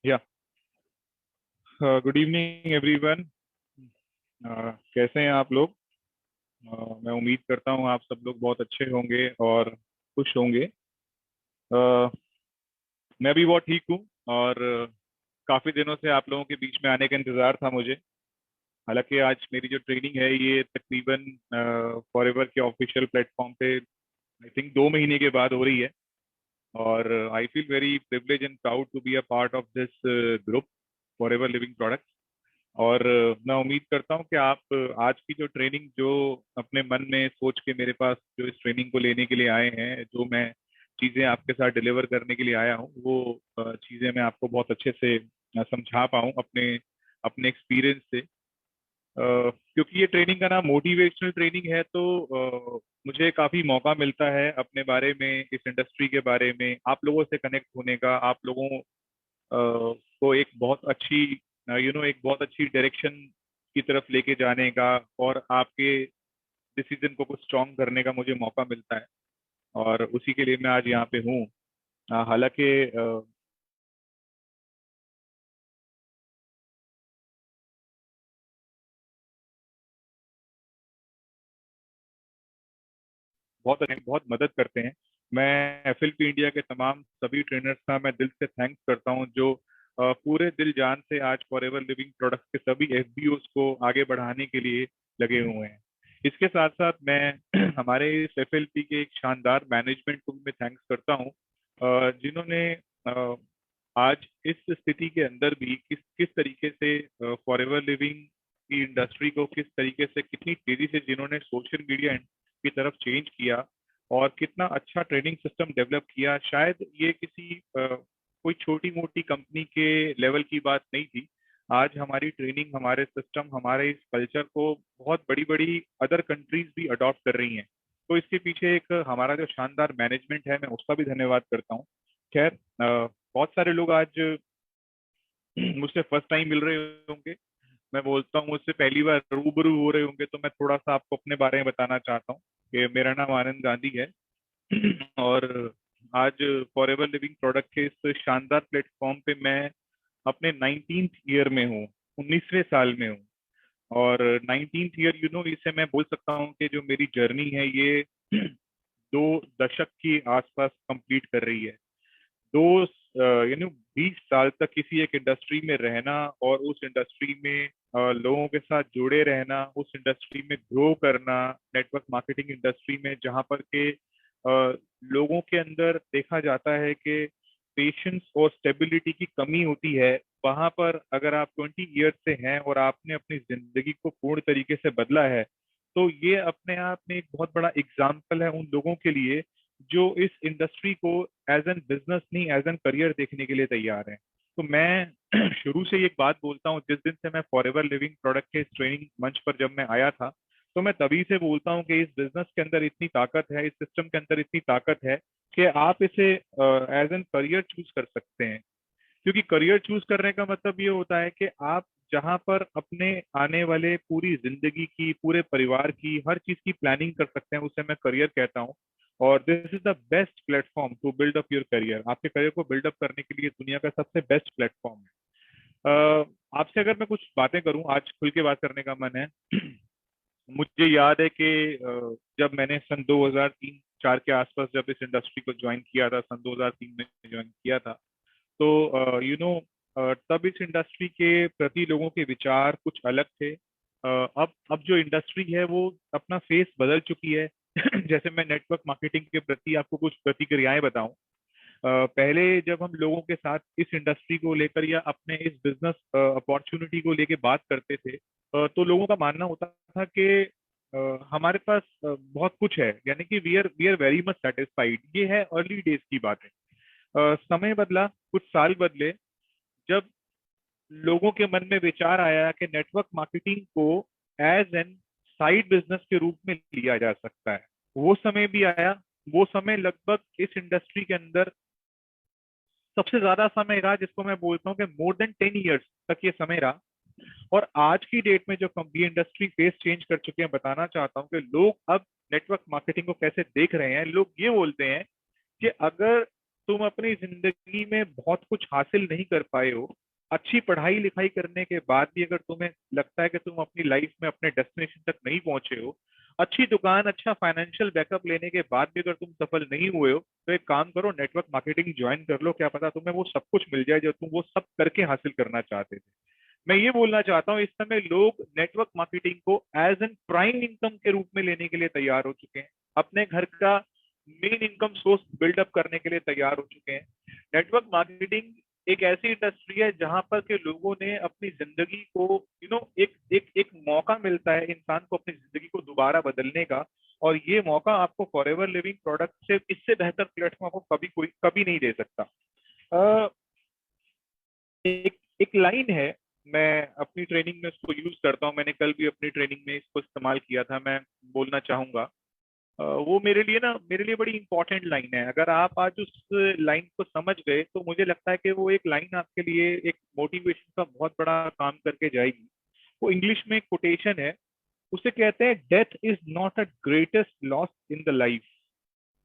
या good evening everyone. कैसे हैं आप लोग? मैं उम्मीद करता हूँ आप सब लोग बहुत अच्छे होंगे और खुश होंगे। अ, मैं भी बहुत ठीक हूँ और काफ़ी दिनों से आप लोगों के बीच में आने का इंतज़ार था मुझे। हालांकि आज मेरी जो ट्रेनिंग है ये तकरीबन फॉरएवर के ऑफिशियल प्लेटफॉर्म पे आई थिंक 2 महीने के बाद हो रही है। और I feel very privilege and proud to be a part of this group Forever Living Products. और मैं उम्मीद करता हूं कि आप आज की जो ट्रेनिंग जो अपने मन में सोच के मेरे पास जो इस ट्रेनिंग को लेने के लिए आए हैं, जो मैं चीज़ें आपके साथ डिलीवर करने के लिए आया हूं, वो चीज़ें मैं आपको बहुत अच्छे से समझा पाऊं अपने अपने एक्सपीरियंस से। क्योंकि ये ट्रेनिंग का नाम मोटिवेशनल ट्रेनिंग है, तो मुझे काफ़ी मौका मिलता है अपने बारे में, इस इंडस्ट्री के बारे में आप लोगों से कनेक्ट होने का, आप लोगों को एक बहुत अच्छी एक बहुत अच्छी डायरेक्शन की तरफ लेके जाने का और आपके डिसीजन को कुछ स्ट्रॉन्ग करने का मुझे मौका मिलता है। और उसी के लिए मैं आज यहाँ पे हूँ। हालांकि बहुत बहुत मदद करते हैं। मैं एफएलपी इंडिया के तमाम सभी ट्रेनर्स का मैं दिल से थैंक्स करता हूँ, जो पूरे दिल जान से आज फॉरएवर लिविंग प्रोडक्ट्स के सभी एफबीओस को आगे बढ़ाने के लिए लगे हुए हैं। इसके साथ साथ मैं हमारे इस एफएलपी के एक शानदार मैनेजमेंट को भी मैं थैंक्स करता हूँ, जिन्होंने अ, आज इस स्थिति के अंदर भी किस किस तरीके से फॉरएवर लिविंग की इंडस्ट्री को किस तरीके से कितनी तेजी से जिन्होंने सोशल मीडिया की तरफ चेंज किया और कितना अच्छा ट्रेनिंग सिस्टम डेवलप किया। शायद ये किसी कोई छोटी मोटी कंपनी के लेवल की बात नहीं थी। आज हमारी ट्रेनिंग, हमारे सिस्टम, हमारे इस कल्चर को बहुत बड़ी बड़ी अदर कंट्रीज भी अडॉप्ट कर रही हैं। तो इसके पीछे एक हमारा जो शानदार मैनेजमेंट है, मैं उसका भी धन्यवाद करता हूँ। खैर, बहुत सारे लोग आज मुझसे फर्स्ट टाइम मिल रहे होंगे, मैं बोलता हूँ मुझसे पहली बार रूबरू हो रहे होंगे, तो मैं थोड़ा सा आपको अपने बारे में बताना चाहता हूँ कि मेरा नाम आनंद गांधी है। और आज फॉरएवर लिविंग प्रोडक्ट के इस शानदार प्लेटफॉर्म पे मैं अपने 19th ईयर में हूँ, 19वें साल में हूँ। और 19th ईयर, इसे मैं बोल सकता हूँ कि जो मेरी जर्नी है ये 2 दशक की आसपास कंप्लीट कर रही है। दो 20 साल तक किसी एक इंडस्ट्री में रहना और उस इंडस्ट्री में लोगों के साथ जुड़े रहना, उस इंडस्ट्री में ग्रो करना, नेटवर्क मार्केटिंग इंडस्ट्री में जहाँ पर के लोगों के अंदर देखा जाता है कि पेशेंस और स्टेबिलिटी की कमी होती है, वहां पर अगर आप 20 ईयर्स से हैं और आपने अपनी जिंदगी को पूर्ण तरीके से बदला है, तो ये अपने आप में एक बहुत बड़ा एग्जाम्पल है उन लोगों के लिए जो इस इंडस्ट्री को एज एन बिजनेस नहीं, एज एन करियर देखने के लिए तैयार हैं। तो मैं शुरू से एक बात बोलता हूँ, जिस दिन से मैं फॉरएवर लिविंग प्रोडक्ट के इस ट्रेनिंग मंच पर जब मैं आया था, तो मैं तभी से बोलता हूँ कि इस बिजनेस के अंदर इतनी ताकत है, इस सिस्टम के अंदर इतनी ताकत है कि आप इसे एज एन करियर चूज कर सकते हैं। क्योंकि करियर चूज करने का मतलब ये होता है कि आप जहां पर अपने आने वाले पूरी जिंदगी की, पूरे परिवार की, हर चीज की प्लानिंग कर सकते हैं, उसे मैं करियर कहता हूँ। और this is the best platform to build up your career. आपके करियर को बिल्ड अप करने के लिए दुनिया का सबसे बेस्ट प्लेटफॉर्म है। आपसे अगर मैं कुछ बातें करूं, आज खुल के बात करने का मन है। मुझे याद है कि जब मैंने सन 2003-4 के आसपास जब इस इंडस्ट्री को ज्वाइन किया था, सन 2003 में ज्वाइन किया था, तो तब इस इंडस्ट्री के प्रति लोगों के विचार कुछ अलग थे। अब जो इंडस्ट्री है वो अपना फेस बदल चुकी है। जैसे मैं नेटवर्क मार्केटिंग के प्रति आपको कुछ प्रतिक्रियाएं बताऊं। पहले जब हम लोगों के साथ इस इंडस्ट्री को लेकर या अपने इस बिजनेस अपॉर्चुनिटी को लेकर बात करते थे, तो लोगों का मानना होता था कि हमारे पास बहुत कुछ है, यानी कि we are very much satisfied. ये है अर्ली डेज की बात है। समय बदला, कुछ साल बदले, जब लोगों के मन में विचार आया कि नेटवर्क मार्केटिंग को एज एन साइड बिजनेस के रूप में लिया जा सकता है, वो समय भी आया। वो समय लगभग इस इंडस्ट्री के अंदर सबसे ज्यादा समय रहा, जिसको मैं बोलता हूँ कि मोर देन 10 ईयर्स तक ये समय रहा। और आज की डेट में जो कंपनी इंडस्ट्री फेस चेंज कर चुके हैं, बताना चाहता हूँ कि लोग अब नेटवर्क मार्केटिंग को कैसे देख रहे हैं। लोग ये बोलते हैं कि अगर तुम अपनी जिंदगी में बहुत कुछ हासिल नहीं कर पाए हो, अच्छी पढ़ाई लिखाई करने के बाद भी अगर तुम्हें लगता है कि तुम अपनी लाइफ में अपने डेस्टिनेशन तक नहीं पहुंचे हो, अच्छी दुकान, अच्छा फाइनेंशियल बैकअप लेने के बाद भी अगर तुम सफल नहीं हुए हो, तो एक काम करो, नेटवर्क मार्केटिंग ज्वाइन कर लो। क्या पता तुम्हें वो सब कुछ मिल जाए जो तुम वो सब करके हासिल करना चाहते थे। मैं ये बोलना चाहता हूँ, इस समय लोग नेटवर्क मार्केटिंग को एज एन प्राइम इनकम के रूप में लेने के लिए तैयार हो चुके हैं, अपने घर का मेन इनकम सोर्स बिल्डअप करने के लिए तैयार हो चुके हैं। नेटवर्क मार्केटिंग एक ऐसी इंडस्ट्री है जहां पर के लोगों ने अपनी जिंदगी को, एक एक एक मौका मिलता है इंसान को अपनी जिंदगी को दोबारा बदलने का। और ये मौका आपको फॉरएवर लिविंग प्रोडक्ट से, इससे बेहतर प्लेटफॉर्म आपको कभी नहीं दे सकता। अ, एक एक लाइन है, मैं अपनी ट्रेनिंग में उसको यूज करता हूँ, मैंने कल भी अपनी ट्रेनिंग में इसको इस्तेमाल किया था, मैं बोलना चाहूंगा। वो मेरे लिए बड़ी इंपॉर्टेंट लाइन है। अगर आप आज उस लाइन को समझ गए तो मुझे लगता है कि वो एक लाइन आपके लिए एक मोटिवेशन का बहुत बड़ा काम करके जाएगी। वो इंग्लिश में एक कोटेशन है, उसे कहते हैं, death is not a greatest loss in the life.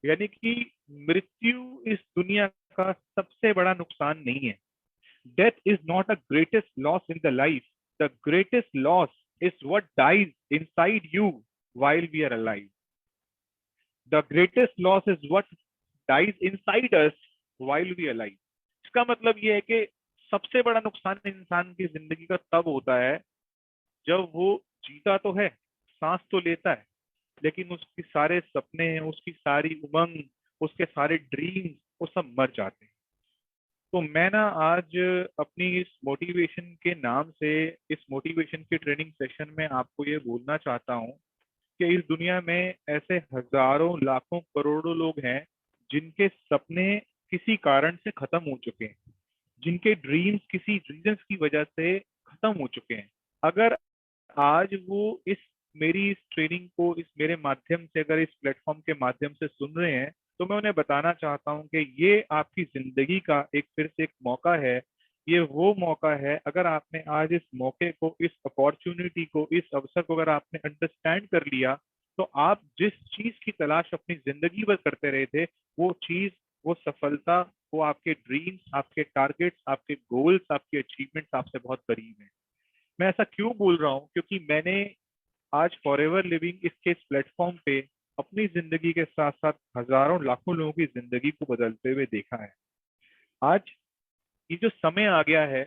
यानी कि मृत्यु इस दुनिया का सबसे बड़ा नुकसान नहीं है। Death is not the greatest loss in the life. The greatest loss is what dies inside you while we are alive. The greatest loss is what dies inside us while we are alive. इसका मतलब ये है कि सबसे बड़ा नुकसान इंसान की जिंदगी का तब होता है जब वो जीता तो है, सांस तो लेता है, लेकिन उसके सारे सपने, उसकी सारी उमंग, उसके सारे ड्रीम्स, वो सब मर जाते हैं। तो मैं ना आज अपनी इस मोटिवेशन के नाम से, इस मोटिवेशन की ट्रेनिंग सेशन में आपको ये बोलना चाहता हूँ कि इस दुनिया में ऐसे हजारों, लाखों, करोड़ों लोग हैं जिनके सपने किसी कारण से खत्म हो चुके हैं, जिनके ड्रीम्स किसी रीजंस की वजह से खत्म हो चुके हैं। अगर आज वो इस मेरी इस ट्रेनिंग को, इस मेरे माध्यम से, अगर इस प्लेटफॉर्म के माध्यम से सुन रहे हैं, तो मैं उन्हें बताना चाहता हूँ कि ये आपकी जिंदगी का एक फिर से एक मौका है। ये वो मौका है, अगर आपने आज इस मौके को, इस अपॉर्चुनिटी को, इस अवसर को अगर आपने अंडरस्टैंड कर लिया, तो आप जिस चीज की तलाश अपनी जिंदगी भर करते रहे थे, वो चीज, वो सफलता, वो आपके ड्रीम्स, आपके टारगेट्स, आपके गोल्स, आपके अचीवमेंट्स आपसे बहुत करीब है। मैं ऐसा क्यों बोल रहा हूँ? क्योंकि मैंने आज फॉरएवर लिविंग इसके इस प्लेटफॉर्म पे अपनी जिंदगी के साथ साथ हजारों, लाखों लोगों की जिंदगी को बदलते हुए देखा है। आज ये जो समय आ गया है,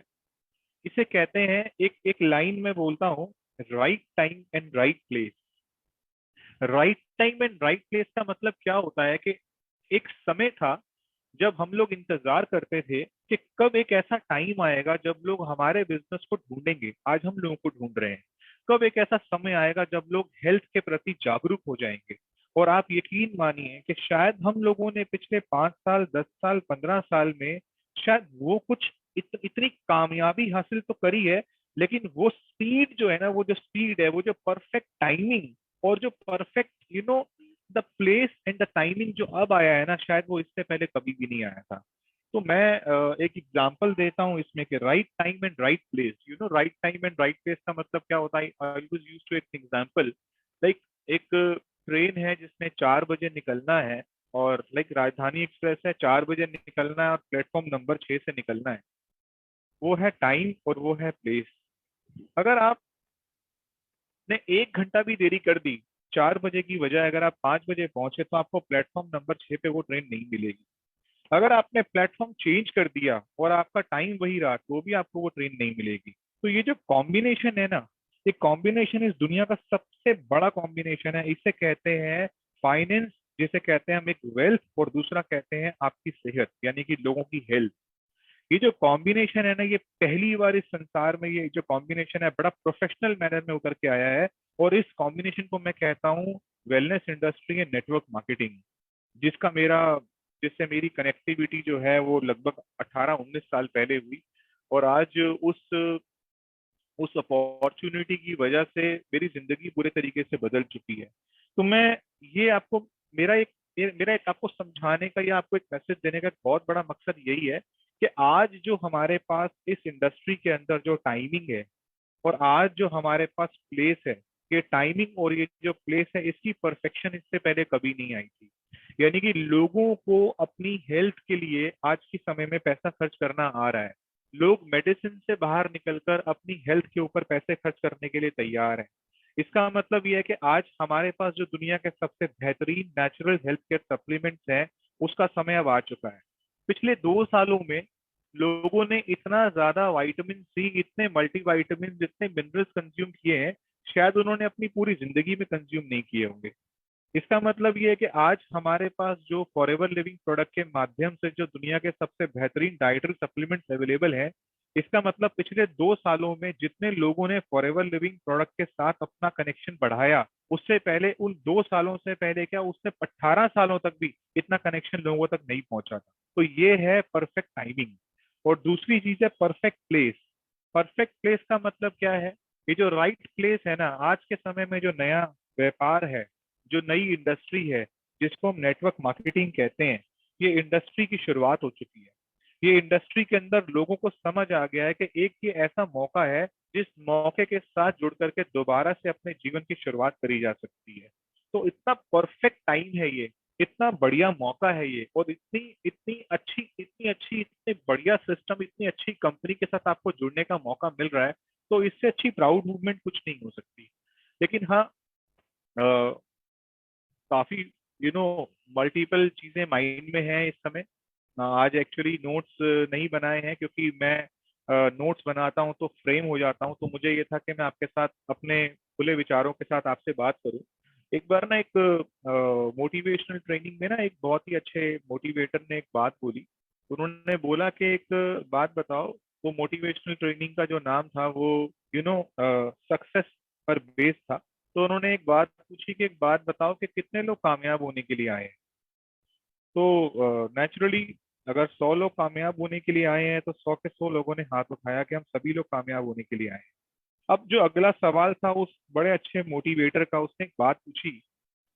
इसे कहते हैं, एक एक लाइन में बोलता हूँ, right time and right place. Right time and right place का मतलब क्या होता है कि एक समय था जब हम लोग इंतजार करते थे कि कब एक ऐसा टाइम आएगा जब लोग हमारे बिजनेस को ढूंढेंगे। आज हम लोगों को ढूंढ रहे हैं। कब एक ऐसा समय आएगा जब लोग हेल्थ के प्रति जागरूक हो जाएंगे। और आप यकीन मानिए कि शायद हम लोगों ने पिछले 5 साल, 10 साल, 15 साल में शायद वो कुछ इतनी कामयाबी हासिल तो करी है, लेकिन वो स्पीड जो है ना, वो जो स्पीड है, वो जो परफेक्ट टाइमिंग और जो perfect the place and the timing जो अब आया है ना, शायद वो इससे पहले कभी भी नहीं आया था। तो मैं एक एग्जांपल देता हूँ इसमें कि right time and right place, right time and right place का मतलब क्या होता है? आई वाज यूज्ड टू एक एग्जांपल, लाइक एक ट्रेन है जिसने 4 बजे निकलना है, और लाइक राजधानी एक्सप्रेस है, 4 बजे निकलना है और प्लेटफॉर्म नंबर 6 से निकलना है। वो है टाइम और वो है प्लेस। अगर आपने 1 घंटा भी देरी कर दी, 4 बजे की बजाय अगर आप 5 बजे पहुंचे, तो आपको प्लेटफॉर्म नंबर 6 पे वो ट्रेन नहीं मिलेगी। अगर आपने प्लेटफॉर्म चेंज कर दिया और आपका टाइम वही रहा, तो भी आपको वो ट्रेन नहीं मिलेगी। तो ये जो कॉम्बिनेशन है ना, ये कॉम्बिनेशन इस दुनिया का सबसे बड़ा कॉम्बिनेशन है। इसे कहते हैं फाइनेंस, जिसे कहते हैं हम एक वेल्थ, और दूसरा कहते हैं आपकी सेहत, यानी कि लोगों की हेल्थ। ये जो कॉम्बिनेशन है ना, ये पहली बार इस संसार में ये जो कॉम्बिनेशन है बड़ा प्रोफेशनल मैनर में उतर के आया है। और इस कॉम्बिनेशन को मैं कहता हूँ wellness industry and network marketing, जिसका मेरा जिससे मेरी कनेक्टिविटी जो है वो लगभग 18-19 साल पहले हुई। और आज उस अपॉर्चुनिटी की वजह से मेरी जिंदगी पूरे तरीके से बदल चुकी है। तो मैं ये आपको, मेरा एक आपको समझाने का या आपको एक मैसेज देने का एक बहुत बड़ा मकसद यही है कि आज जो हमारे पास इस इंडस्ट्री के अंदर जो टाइमिंग है, और आज जो हमारे पास प्लेस है, ये टाइमिंग और ये जो प्लेस है, इसकी परफेक्शन इससे पहले कभी नहीं आई थी। यानी कि लोगों को अपनी हेल्थ के लिए आज के समय में पैसा खर्च करना आ रहा है। लोग मेडिसिन से बाहर निकलकर अपनी हेल्थ के ऊपर पैसे खर्च करने के लिए तैयार हैं। इसका मतलब यह है कि आज हमारे पास जो दुनिया के सबसे बेहतरीन नेचुरल हेल्थ केयर सप्लीमेंट्स हैं, उसका समय अब आ चुका है। पिछले 2 सालों में लोगों ने इतना ज्यादा विटामिन सी, इतने मल्टीविटामिन, इतने मिनरल्स कंज्यूम किए हैं, शायद उन्होंने अपनी पूरी जिंदगी में कंज्यूम नहीं किए होंगे। इसका मतलब ये है कि आज हमारे पास जो फॉरएवर लिविंग प्रोडक्ट के माध्यम से जो दुनिया के सबसे बेहतरीन डाइटरी सप्लीमेंट्स अवेलेबल हैं, इसका मतलब पिछले 2 सालों में जितने लोगों ने फॉरएवर लिविंग प्रोडक्ट के साथ अपना कनेक्शन बढ़ाया, उससे पहले उन 2 सालों से पहले क्या, उससे 18 सालों तक भी इतना कनेक्शन लोगों तक नहीं पहुंचा था। तो ये है परफेक्ट टाइमिंग। और दूसरी चीज है परफेक्ट प्लेस। परफेक्ट प्लेस का मतलब क्या है? ये जो राइट प्लेस है ना, आज के समय में जो नया व्यापार है, जो नई इंडस्ट्री है, जिसको हम नेटवर्क मार्केटिंग कहते हैं, ये इंडस्ट्री की शुरुआत हो चुकी है। ये इंडस्ट्री के अंदर लोगों को समझ आ गया है कि एक ये ऐसा मौका है जिस मौके के साथ जुड़ करके दोबारा से अपने जीवन की शुरुआत करी जा सकती है। तो इतना परफेक्ट टाइम है ये, इतना बढ़िया मौका है ये, और इतनी इतनी अच्छी इतने बढ़िया सिस्टम, इतनी अच्छी कंपनी के साथ आपको जुड़ने का मौका मिल रहा है। तो इससे अच्छी प्राउड मूवमेंट कुछ नहीं हो सकती। लेकिन हाँ, काफी मल्टीपल चीजें माइंड में हैं इस समय। आज एक्चुअली नोट्स नहीं बनाए हैं, क्योंकि मैं नोट्स बनाता हूं तो फ्रेम हो जाता हूं। तो मुझे ये था कि मैं आपके साथ अपने खुले विचारों के साथ आपसे बात करूं। एक बार ना एक मोटिवेशनल ट्रेनिंग में ना एक बहुत ही अच्छे मोटिवेटर ने एक बात बोली। उन्होंने बोला कि एक बात बताओ। वो मोटिवेशनल ट्रेनिंग का जो नाम था वो सक्सेस पर बेस था। तो उन्होंने एक बात पूछी कि एक बात बताओ कि कितने लोग कामयाब होने के लिए आए हैं। तो नेचुरली अगर 100 लोग कामयाब होने के लिए आए हैं तो 100 के 100 लोगों ने हाथ उठाया कि हम सभी लोग कामयाब होने के लिए आए हैं। अब जो अगला सवाल था उस बड़े अच्छे मोटिवेटर का, उसने एक बात पूछी।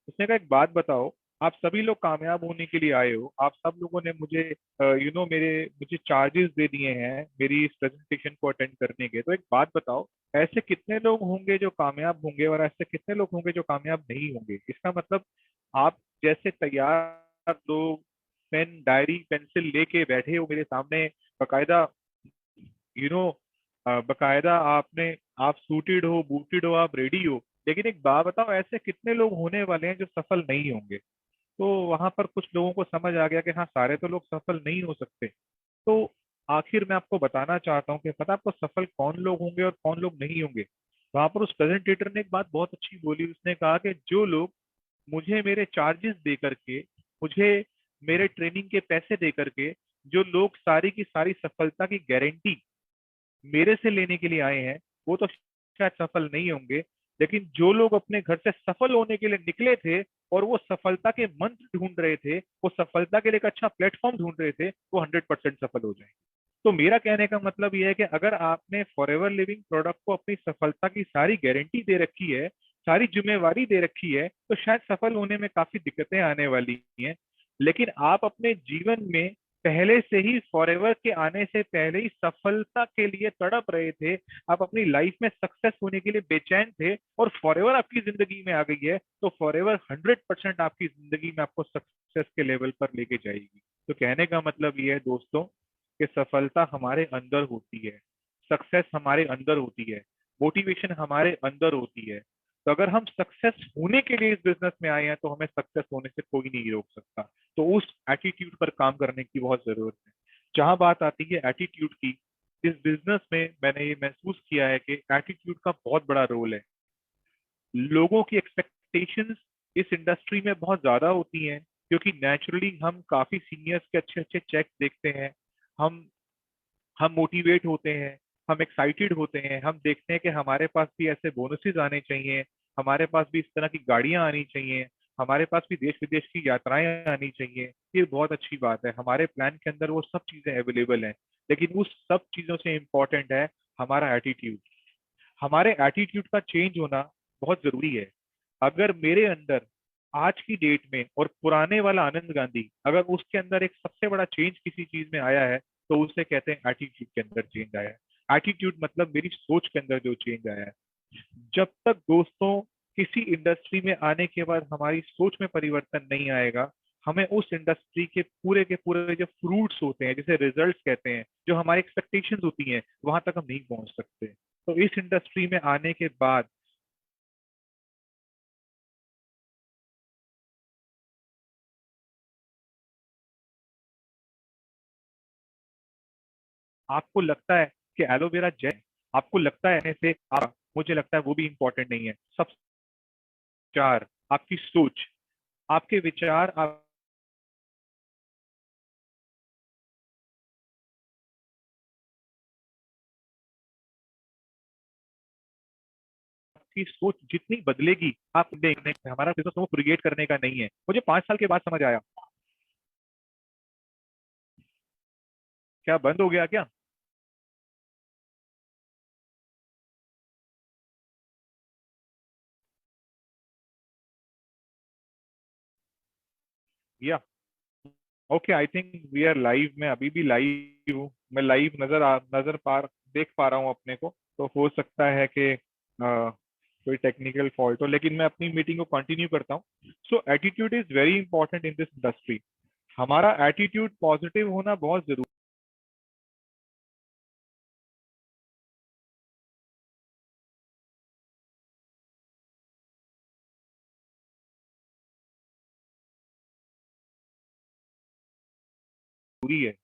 उसने कहा एक बात बताओ, आप सभी लोग कामयाब होने के लिए आए हो, आप सब लोगों ने मुझे मुझे चार्जेस दे दिए हैं मेरी इस प्रेजेंटेशन को अटेंड करने के। तो एक बात बताओ, ऐसे कितने लोग होंगे जो कामयाब होंगे और ऐसे कितने लोग होंगे जो कामयाब नहीं होंगे? इसका मतलब आप जैसे तैयार लोग पेन डायरी पेंसिल लेके बैठे हो मेरे सामने, बकायदा यू नो बकायदा आप सूटेड हो, बूटेड हो, आप रेडी हो। लेकिन एक बात बताओ, ऐसे कितने लोग होने वाले हैं जो सफल नहीं होंगे? तो वहां पर कुछ लोगों को समझ आ गया कि हाँ, सारे तो लोग सफल नहीं हो सकते। तो आखिर मैं आपको बताना चाहता हूँ कि पता आपको सफल कौन लोग होंगे और कौन लोग नहीं होंगे। वहां पर उस प्रेजेंटेटर ने एक बात बहुत अच्छी बोली। उसने कहा कि जो लोग मुझे मेरे चार्जेस दे करके, मुझे मेरे ट्रेनिंग के पैसे दे करके, जो लोग सारी की सारी सफलता की गारंटी मेरे से लेने के लिए आए हैं, वो तो शायद सफल नहीं होंगे। लेकिन जो लोग अपने घर से सफल होने के लिए निकले थे और वो सफलता के मंत्र ढूंढ रहे थे, वो सफलता के लिए एक अच्छा प्लेटफॉर्म ढूंढ रहे थे, वो 100% सफल हो जाएंगे। तो मेरा कहने का मतलब ये है कि अगर आपने फॉरएवर लिविंग प्रोडक्ट को अपनी सफलता की सारी गारंटी दे रखी है, सारी जिम्मेवारी दे रखी है, तो शायद सफल होने में काफी दिक्कतें आने वाली हैं। लेकिन आप अपने जीवन में पहले से ही फॉरएवर के आने से पहले ही सफलता के लिए तड़प रहे थे। आप अपनी लाइफ में सक्सेस होने के लिए बेचैन थे, और फॉरएवर आपकी जिंदगी में आ गई है। तो फॉरएवर 100% आपकी जिंदगी में आपको सक्सेस के लेवल पर लेके जाएगी। तो कहने का मतलब ये है दोस्तों, कि सफलता हमारे अंदर होती है, सक्सेस हमारे अंदर होती है, मोटिवेशन हमारे अंदर होती है। तो अगर हम सक्सेस होने के लिए इस बिजनेस में आए हैं, तो हमें सक्सेस होने से कोई नहीं रोक सकता। तो उस एटीट्यूड पर काम करने की बहुत जरूरत है। जहां बात आती है एटीट्यूड की, इस बिजनेस में मैंने ये महसूस किया है कि एटीट्यूड का बहुत बड़ा रोल है। लोगों की एक्सपेक्टेशंस इस इंडस्ट्री में बहुत ज्यादा होती हैं, क्योंकि नेचुरली हम काफी सीनियर्स के अच्छे अच्छे चेक देखते हैं। हम हम मोटिवेट होते हैं, हम एक्साइटेड होते हैं, हम देखते हैं कि हमारे पास भी ऐसे बोनसेस आने चाहिए, हमारे पास भी इस तरह की गाड़ियां आनी चाहिए, हमारे पास भी देश विदेश की यात्राएं आनी चाहिए। ये बहुत अच्छी बात है, हमारे प्लान के अंदर वो सब चीजें अवेलेबल हैं। लेकिन उस सब चीजों से इम्पोर्टेंट है हमारा एटीट्यूड। हमारे एटीट्यूड का चेंज होना बहुत जरूरी है। अगर मेरे अंदर आज की डेट में और पुराने वाला आनंद गांधी, अगर उसके अंदर एक सबसे बड़ा चेंज किसी चीज में आया है, तो उसे कहते हैं एटीट्यूड के अंदर चेंज आया है। एटीट्यूड मतलब मेरी सोच के अंदर जो चेंज आया है। जब तक दोस्तों किसी इंडस्ट्री में आने के बाद हमारी सोच में परिवर्तन नहीं आएगा, हमें उस इंडस्ट्री के पूरे जो फ्रूट्स होते हैं, जैसे रिजल्ट्स कहते हैं, जो हमारी एक्सपेक्टेशंस होती हैं, वहां तक हम नहीं पहुंच सकते। तो इस इंडस्ट्री में आने के बाद आपको लगता है कि एलोवेरा जेल, आपको लगता है ऐसे आप, मुझे लगता है वो भी इंपॉर्टेंट नहीं है। सब विचार, आपकी सोच, आपके विचार, आपकी सोच जितनी बदलेगी, आप देखने, हमारा बिजनेस को क्रिएट करने का नहीं है। मुझे 5 साल के बाद समझ आया। क्या बंद हो गया क्या? या okay, I think we are live. मैं अभी भी लाइव हूँ, मैं लाइव नजर देख पा रहा हूँ अपने को। तो हो सकता है कि कोई टेक्निकल फॉल्ट हो, लेकिन मैं अपनी मीटिंग को कंटिन्यू करता हूँ। So attitude is very important in this industry. हमारा एटीट्यूड पॉजिटिव होना बहुत जरूरी है।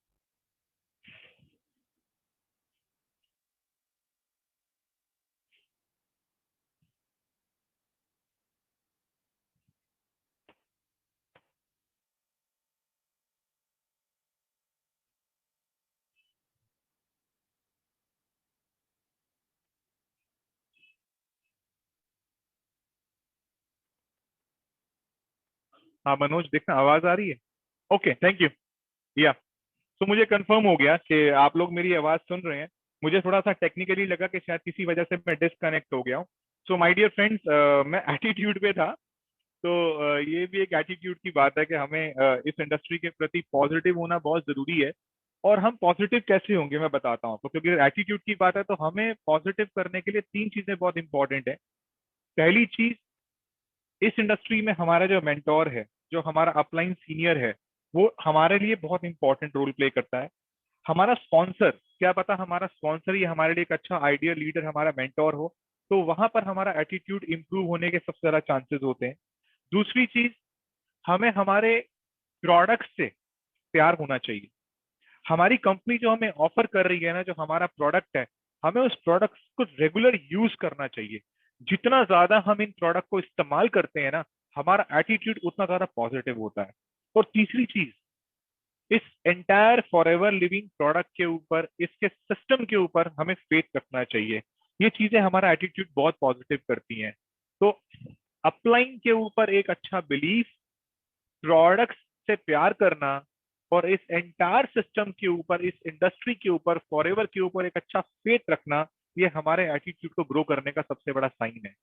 हाँ मनोज, देखना आवाज आ रही है? Okay, thank you. या तो मुझे कंफर्म हो गया कि आप लोग मेरी आवाज सुन रहे हैं। मुझे थोड़ा सा टेक्निकली लगा कि शायद किसी वजह से मैं डिस्कनेक्ट हो गया हूँ। सो माय डियर फ्रेंड्स, मैं एटीट्यूड पे था। तो ये भी एक एटीट्यूड की बात है कि हमें इस इंडस्ट्री के प्रति पॉजिटिव होना बहुत जरूरी है। और हम पॉजिटिव कैसे होंगे मैं बताता हूँ आपको, क्योंकि एटीट्यूड की बात है तो हमें पॉजिटिव करने के लिए 3 चीजें बहुत इंपॉर्टेंट है। पहली चीज, इस इंडस्ट्री में हमारा जो मेंटोर है, जो हमारा अपलाइन सीनियर है, वो हमारे लिए बहुत इंपॉर्टेंट रोल प्ले करता है। हमारा स्पॉन्सर, क्या पता हमारा स्पॉन्सर ही हमारे लिए एक अच्छा आइडियल लीडर, हमारा मेंटोर हो, तो वहां पर हमारा एटीट्यूड इंप्रूव होने के सबसे ज्यादा चांसेस होते हैं। दूसरी चीज, हमें हमारे प्रोडक्ट से प्यार होना चाहिए। हमारी कंपनी जो हमें ऑफर कर रही है ना, जो हमारा प्रोडक्ट है, हमें उस प्रोडक्ट को रेगुलर यूज करना चाहिए। जितना ज्यादा हम इन प्रोडक्ट को इस्तेमाल करते हैं ना, हमारा एटीट्यूड उतना ज्यादा पॉजिटिव होता है। और तीसरी चीज, इस एंटायर फॉरएवर लिविंग प्रोडक्ट के ऊपर, इसके सिस्टम के ऊपर हमें फेथ रखना चाहिए। ये चीजें हमारा एटीट्यूड बहुत पॉजिटिव करती हैं। तो अपलाइन के ऊपर एक अच्छा बिलीफ, प्रोडक्ट से प्यार करना, और इस एंटायर सिस्टम के ऊपर, इस इंडस्ट्री के ऊपर, फॉरएवर के ऊपर एक अच्छा फेथ रखना, ये हमारे एटीट्यूड को ग्रो करने का सबसे बड़ा साइन है।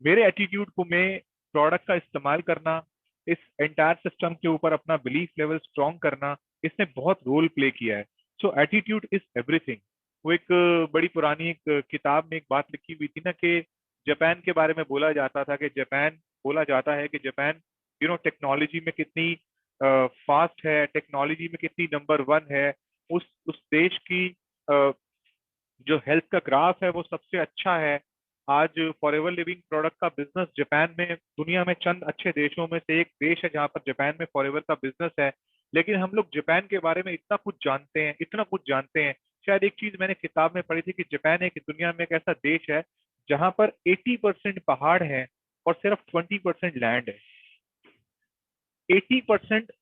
मेरे एटीट्यूड को मैं प्रोडक्ट का इस्तेमाल करना, इस एंटायर सिस्टम के ऊपर अपना बिलीफ लेवल स्ट्रॉन्ग करना, इसने बहुत रोल प्ले किया है। सो एटीट्यूड इज एवरीथिंग। वो एक बड़ी पुरानी एक किताब में एक बात लिखी हुई थी ना, कि जापान के बारे में बोला जाता था कि जापान, बोला जाता है कि जापान टेक्नोलॉजी में कितनी फास्ट है, टेक्नोलॉजी में कितनी नंबर वन है। उस देश की जो हेल्थ का ग्राफ है वो सबसे अच्छा है। आज फॉरएवर लिविंग प्रोडक्ट का बिजनेस जापान में, दुनिया में चंद अच्छे देशों में से एक देश है जहां पर जापान में फॉरएवर का बिजनेस है। लेकिन हम लोग जापान के बारे में इतना कुछ जानते हैं, इतना कुछ जानते हैं। शायद एक चीज मैंने किताब में पढ़ी थी कि जापान एक दुनिया में एक ऐसा देश है जहां पर 80% पहाड़ है और सिर्फ 20% लैंड है। 80%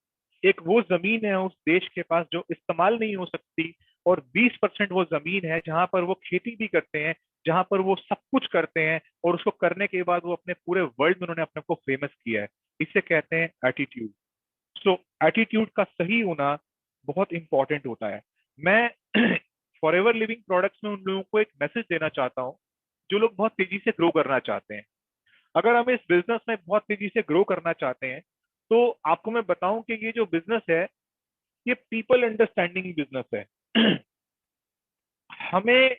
एक वो जमीन है उस देश के पास जो इस्तेमाल नहीं हो सकती, और 20% वो जमीन है जहां पर वो खेती भी करते हैं, जहां पर वो सब कुछ करते हैं, और उसको करने के बाद वो अपने पूरे वर्ल्ड में उन्होंने अपने को फेमस किया है। इसे कहते हैं एटीट्यूड। सो एटीट्यूड का सही होना बहुत इंपॉर्टेंट होता है। मैं फॉरएवर लिविंग प्रोडक्ट्स में उन लोगों को एक मैसेज देना चाहता हूँ जो लोग बहुत तेजी से ग्रो करना चाहते हैं। अगर हम इस बिजनेस में बहुत तेजी से ग्रो करना चाहते हैं, तो आपको मैं बताऊं कि ये जो बिजनेस है, ये पीपल अंडरस्टैंडिंग बिजनेस है। हमें,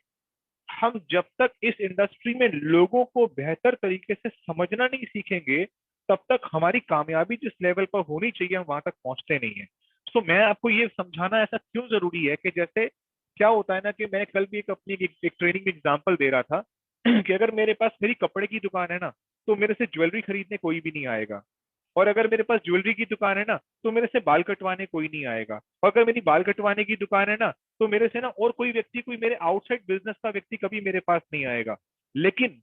हम जब तक इस इंडस्ट्री में लोगों को बेहतर तरीके से समझना नहीं सीखेंगे, तब तक हमारी कामयाबी जिस लेवल पर होनी चाहिए हम वहां तक पहुंचते नहीं है। तो मैं आपको ये समझाना ऐसा क्यों जरूरी है कि जैसे क्या होता है ना कि मैं कल भी एक ट्रेनिंग में एग्जांपल दे रहा था कि अगर मेरे पास मेरी कपड़े की दुकान है ना, तो मेरे से ज्वेलरी खरीदने कोई भी नहीं आएगा। और अगर मेरे पास ज्वेलरी की दुकान है ना, तो मेरे से बाल कटवाने कोई नहीं आएगा। और अगर मेरी बाल कटवाने की दुकान है ना, तो मेरे से ना और कोई व्यक्ति, कोई मेरे आउटसाइड बिजनेस का व्यक्ति कभी मेरे पास नहीं आएगा। लेकिन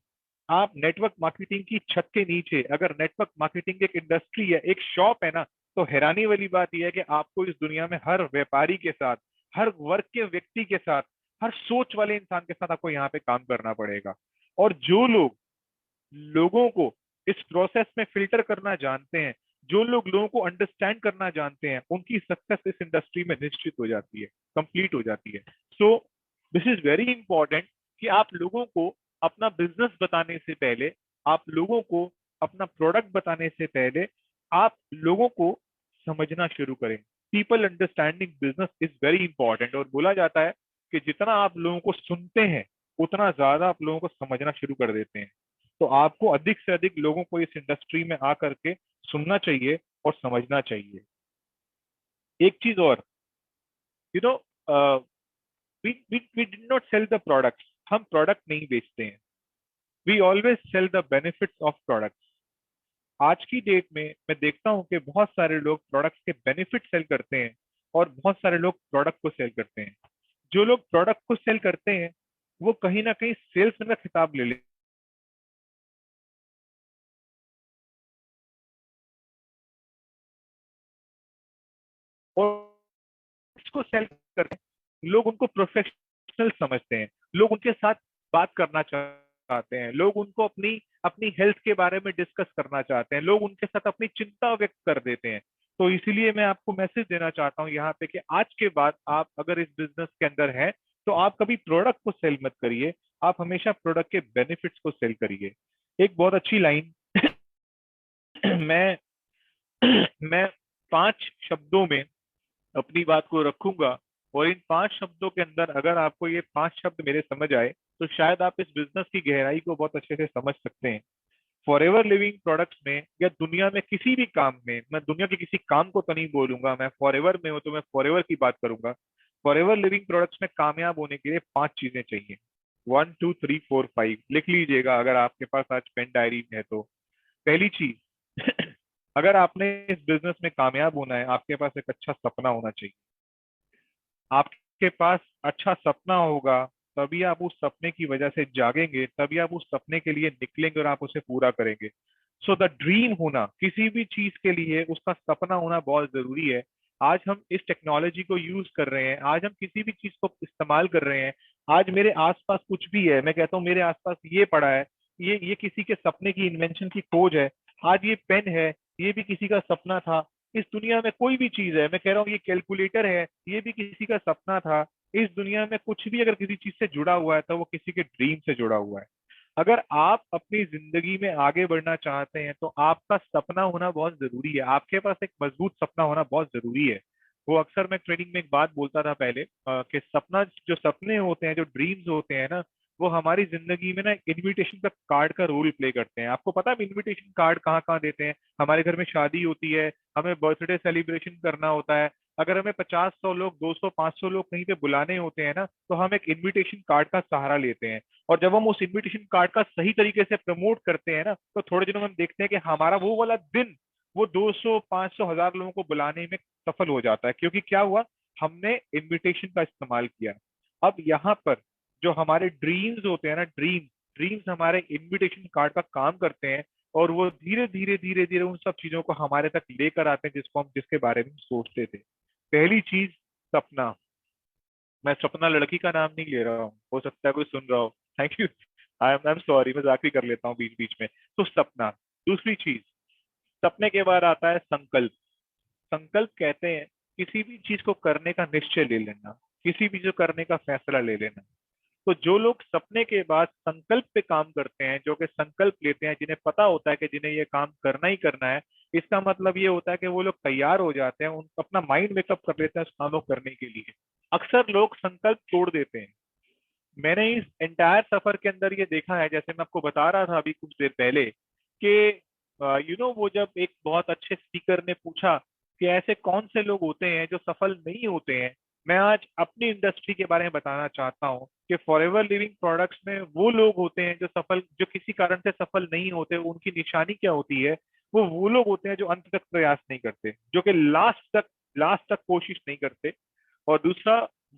आप नेटवर्क मार्केटिंग की छत के नीचे अगर नेटवर्क मार्केटिंग एक इंडस्ट्री है, एक शॉप है ना, तो हैरानी वाली बात यह है कि आपको इस दुनिया में हर व्यापारी के साथ, हर वर्ग के व्यक्ति के साथ, हर सोच वाले इंसान के साथ आपको यहाँ पे काम करना पड़ेगा। और जो लोग लोगों को इस प्रोसेस में फिल्टर करना जानते हैं, जो लोग लोगों को अंडरस्टैंड करना जानते हैं, उनकी सक्सेस इस इंडस्ट्री में निश्चित हो जाती है, कंप्लीट हो जाती है। So this is very important कि आप लोगों को अपना बिजनेस बताने से पहले, आप लोगों को अपना प्रोडक्ट बताने से पहले, आप लोगों को समझना शुरू करें। People understanding business is very important. और बोला जाता है कि जितना आप लोगों को सुनते हैं उतना ज्यादा आप लोगों को समझना शुरू कर देते हैं। तो आपको अधिक से अधिक लोगों को इस इंडस्ट्री में आकर के सुनना चाहिए और समझना चाहिए। एक चीज और, you know, we we we did not sell the products. हम प्रोडक्ट नहीं बेचते हैं, we always sell the benefits of products. आज की डेट में मैं देखता हूँ कि बहुत सारे लोग प्रोडक्ट्स के बेनिफिट सेल करते हैं और बहुत सारे लोग प्रोडक्ट को सेल करते हैं। जो लोग प्रोडक्ट को सेल करते हैं वो कहीं ना कहीं सेल्समैन का खिताब ले लेते हैं। और इसको सेल करते हैं, लोग उनको प्रोफेशनल समझते हैं, लोग उनके साथ बात करना चाहते हैं, लोग उनको अपनी अपनी हेल्थ के बारे में डिस्कस करना चाहते हैं, लोग उनके साथ अपनी चिंता व्यक्त कर देते हैं। तो इसीलिए मैं आपको मैसेज देना चाहता हूँ यहाँ पे कि आज के बाद आप अगर इस बिजनेस के अंदर हैं तो आप कभी प्रोडक्ट को सेल मत करिए, आप हमेशा प्रोडक्ट के बेनिफिट्स को सेल करिए। एक बहुत अच्छी लाइन मैं मैं 5 शब्दों में अपनी बात को रखूंगा, और इन 5 शब्दों के अंदर अगर आपको ये 5 शब्द मेरे समझ आए तो शायद आप इस बिजनेस की गहराई को बहुत अच्छे से समझ सकते हैं। फॉरएवर लिविंग प्रोडक्ट्स में या दुनिया में किसी भी काम में, मैं दुनिया के किसी काम को तो नहीं बोलूंगा, मैं फॉरएवर में हूं तो मैं फॉरएवर की बात करूंगा। फॉरएवर लिविंग प्रोडक्ट्स में कामयाब होने के लिए 5 चीजें चाहिए। 1 2 3 4 5 लिख लीजिएगा अगर आपके पास आज पेन डायरी है तो। पहली चीज, अगर आपने इस बिजनेस में कामयाब होना है, आपके पास एक अच्छा सपना होना चाहिए। आपके पास अच्छा सपना होगा तभी आप उस सपने की वजह से जागेंगे, तभी आप उस सपने के लिए निकलेंगे और आप उसे पूरा करेंगे। सो द ड्रीम होना, किसी भी चीज के लिए उसका सपना होना बहुत जरूरी है। आज हम इस टेक्नोलॉजी को यूज कर रहे हैं, आज हम किसी भी चीज को इस्तेमाल कर रहे हैं। आज मेरे आसपास कुछ भी है, मैं कहता हूँ मेरे आसपास ये पड़ा है, ये किसी के सपने की इन्वेंशन की खोज है। आज ये पेन है, ये भी किसी का सपना था। इस दुनिया में कोई भी चीज है, मैं कह रहा हूँ ये कैलकुलेटर है, ये भी किसी का सपना था। इस दुनिया में कुछ भी अगर किसी चीज से जुड़ा हुआ है तो वो किसी के ड्रीम से जुड़ा हुआ है। अगर आप अपनी जिंदगी में आगे बढ़ना चाहते हैं तो आपका सपना होना बहुत जरूरी है, आपके पास एक मजबूत सपना होना बहुत जरूरी है। वो अक्सर मैं ट्रेनिंग में एक बात बोलता था पहले, कि सपना, जो सपने होते हैं, जो ड्रीम्स होते हैं ना, वो हमारी जिंदगी में ना इनविटेशन का कार्ड का रोल प्ले करते हैं। आपको पता है इनविटेशन कार्ड कहाँ कहाँ देते हैं? हमारे घर में शादी होती है, हमें बर्थडे सेलिब्रेशन करना होता है, अगर हमें 50 100 लोग, 200 500 लोग कहीं पे बुलाने होते हैं ना, तो हम एक इनविटेशन कार्ड का सहारा लेते हैं। और जब हम उस इनविटेशन कार्ड का सही तरीके से प्रमोट करते हैं ना, तो थोड़े दिनों में हम देखते हैं कि हमारा वो वाला दिन, वो 200 500 1000 लोगों को बुलाने में सफल हो जाता है। क्योंकि क्या हुआ, हमने इनविटेशन का इस्तेमाल किया। अब यहाँ पर जो हमारे ड्रीम्स होते हैं ना, ड्रीम्स ड्रीम्स हमारे इनविटेशन कार्ड का काम करते हैं, और वो धीरे धीरे धीरे धीरे उन सब चीजों को हमारे तक लेकर आते हैं जिसको हम, जिसके बारे में हम सोचते थे। पहली चीज, सपना। मैं सपना लड़की का नाम नहीं ले रहा हूँ, हो सकता है कोई सुन रहा हो। Thank you, I am sorry, मैं जाके कर लेता हूँ बीच बीच में। तो सपना। दूसरी चीज, सपने के बाद आता है संकल्प। संकल्प कहते हैं किसी भी चीज को करने का निश्चय ले लेना, किसी भी चीज को करने का फैसला ले लेना। तो जो लोग सपने के बाद संकल्प पे काम करते हैं, जो कि संकल्प लेते हैं, जिन्हें पता होता है कि जिन्हें ये काम करना ही करना है, इसका मतलब ये होता है कि वो लोग तैयार हो जाते हैं, उन अपना माइंड मेकअप कर लेते हैं उस काम को करने के लिए। अक्सर लोग संकल्प तोड़ देते हैं। मैंने इस एंटायर सफर के अंदर ये देखा है, जैसे मैं आपको बता रहा था अभी कुछ देर पहले, कि वो जब एक बहुत अच्छे स्पीकर ने पूछा कि ऐसे कौन से लोग होते हैं जो सफल नहीं होते हैं, मैं आज अपनी इंडस्ट्री के बारे में बताना चाहता हूँ कि फॉरएवर लिविंग प्रोडक्ट्स में वो लोग होते हैं जो किसी कारण से सफल नहीं होते। उनकी निशानी क्या होती है? वो लोग होते हैं जो अंत तक प्रयास नहीं करते, जो कि लास्ट तक कोशिश नहीं करते। और दूसरा,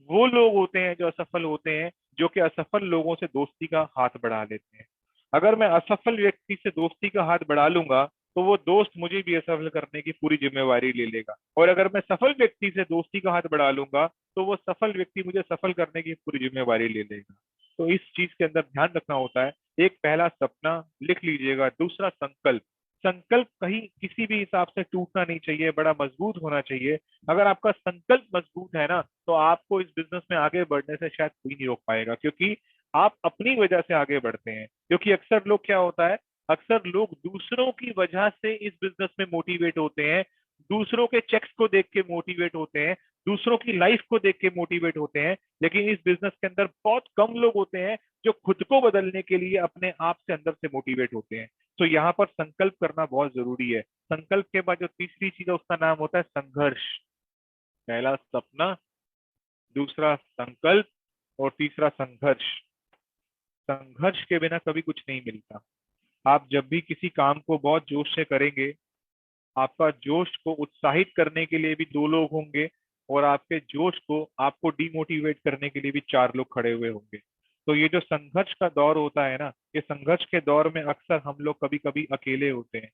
वो लोग होते हैं जो असफल होते हैं, जो कि असफल लोगों से दोस्ती का हाथ बढ़ा लेते हैं। अगर मैं असफल व्यक्ति से दोस्ती का हाथ बढ़ा लूंगा तो वो दोस्त मुझे भी असफल करने की पूरी जिम्मेवारी ले लेगा, और अगर मैं सफल व्यक्ति से दोस्ती का हाथ बढ़ा लूंगा तो वो सफल व्यक्ति मुझे सफल करने की पूरी जिम्मेवारी ले लेगा। तो इस चीज के अंदर ध्यान रखना होता है। एक पहला सपना लिख लीजिएगा, दूसरा संकल्प। संकल्प कहीं किसी भी हिसाब से टूटना नहीं चाहिए, बड़ा मजबूत होना चाहिए। अगर आपका संकल्प मजबूत है ना, तो आपको इस बिजनेस में आगे बढ़ने से शायद कोई नहीं रोक पाएगा, क्योंकि आप अपनी वजह से आगे बढ़ते हैं। क्योंकि अक्सर लोग क्या होता है, अक्सर लोग दूसरों की वजह से इस बिजनेस में मोटिवेट होते हैं, दूसरों के चेक्स को देख के मोटिवेट होते हैं, दूसरों की लाइफ को देख के मोटिवेट होते हैं। लेकिन इस बिजनेस के अंदर बहुत कम लोग होते हैं जो खुद को बदलने के लिए अपने आप से अंदर से मोटिवेट होते हैं। तो यहाँ पर संकल्प करना बहुत जरूरी है। संकल्प के बाद जो तीसरी चीज है उसका नाम होता है संघर्ष। पहला सपना, दूसरा संकल्प, और तीसरा संघर्ष। संघर्ष के बिना कभी कुछ नहीं मिलता। आप जब भी किसी काम को बहुत जोश से करेंगे, आपका जोश को उत्साहित करने के लिए भी दो लोग होंगे, और आपके जोश को आपको डिमोटिवेट करने के लिए भी चार लोग खड़े हुए होंगे। तो ये जो संघर्ष का दौर होता है ना, ये संघर्ष के दौर में अक्सर हम लोग कभी कभी अकेले होते हैं।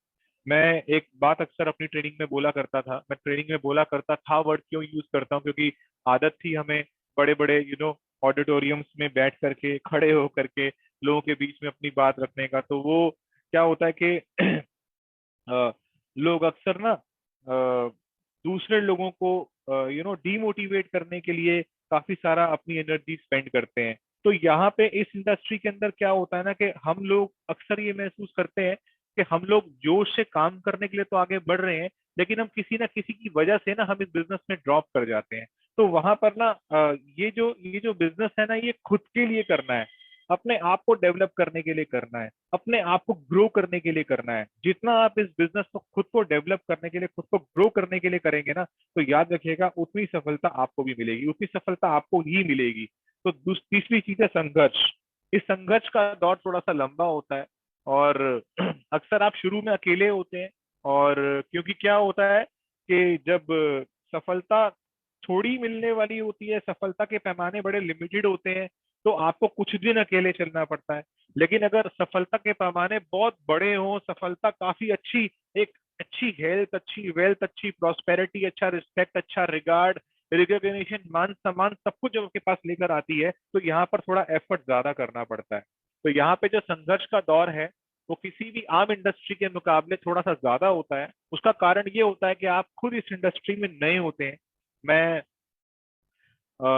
मैं एक बात अक्सर अपनी ट्रेनिंग में बोला करता था, मैं ट्रेनिंग में बोला करता था वर्ड क्यों यूज करता हूँ, क्योंकि आदत थी हमें बड़े बड़े ऑडिटोरियम्स में बैठ करके, खड़े होकर के लोगों के बीच में अपनी बात रखने का। तो वो क्या होता है कि अ, लोग अक्सर ना दूसरे लोगों को डीमोटिवेट करने के लिए काफी सारा अपनी एनर्जी स्पेंड करते हैं। तो यहाँ पे इस इंडस्ट्री के अंदर क्या होता है ना, कि हम लोग अक्सर ये महसूस करते हैं कि हम लोग जोश से काम करने के लिए तो आगे बढ़ रहे हैं, लेकिन हम किसी ना किसी की वजह से ना हम इस बिजनेस में ड्रॉप कर जाते हैं। तो वहां पर ना ये जो बिजनेस है ना, ये खुद के लिए करना है, अपने आप को डेवलप करने के लिए करना है, अपने आप को ग्रो करने के लिए करना है। जितना आप इस बिजनेस को खुद को डेवलप करने के लिए, खुद को ग्रो करने के लिए करेंगे ना, तो याद रखिएगा उतनी सफलता आपको भी मिलेगी, उतनी सफलता आपको ही मिलेगी। तो तीसरी चीज है संघर्ष। इस संघर्ष का दौर थोड़ा सा लंबा होता है, और अक्सर आप शुरू में अकेले होते हैं। और क्योंकि क्या होता है कि जब सफलता थोड़ी मिलने वाली होती है, सफलता के पैमाने बड़े लिमिटेड होते हैं, तो आपको कुछ दिन अकेले चलना पड़ता है। लेकिन अगर सफलता के पैमाने बहुत बड़े हों, सफलता काफी अच्छी, एक अच्छी हेल्थ, अच्छी वेल्थ, अच्छी प्रॉस्पेरिटी, अच्छा रिस्पेक्ट, अच्छा रिगार्ड, रिकॉग्निशन, मान सम्मान, सब कुछ जब आपके पास लेकर आती है, तो यहाँ पर थोड़ा एफर्ट ज्यादा करना पड़ता है। तो यहाँ पे जो संघर्ष का दौर है वो किसी भी आम इंडस्ट्री के मुकाबले थोड़ा सा ज्यादा होता है। उसका कारण ये होता है कि आप खुद इस इंडस्ट्री में नए होते हैं। मैं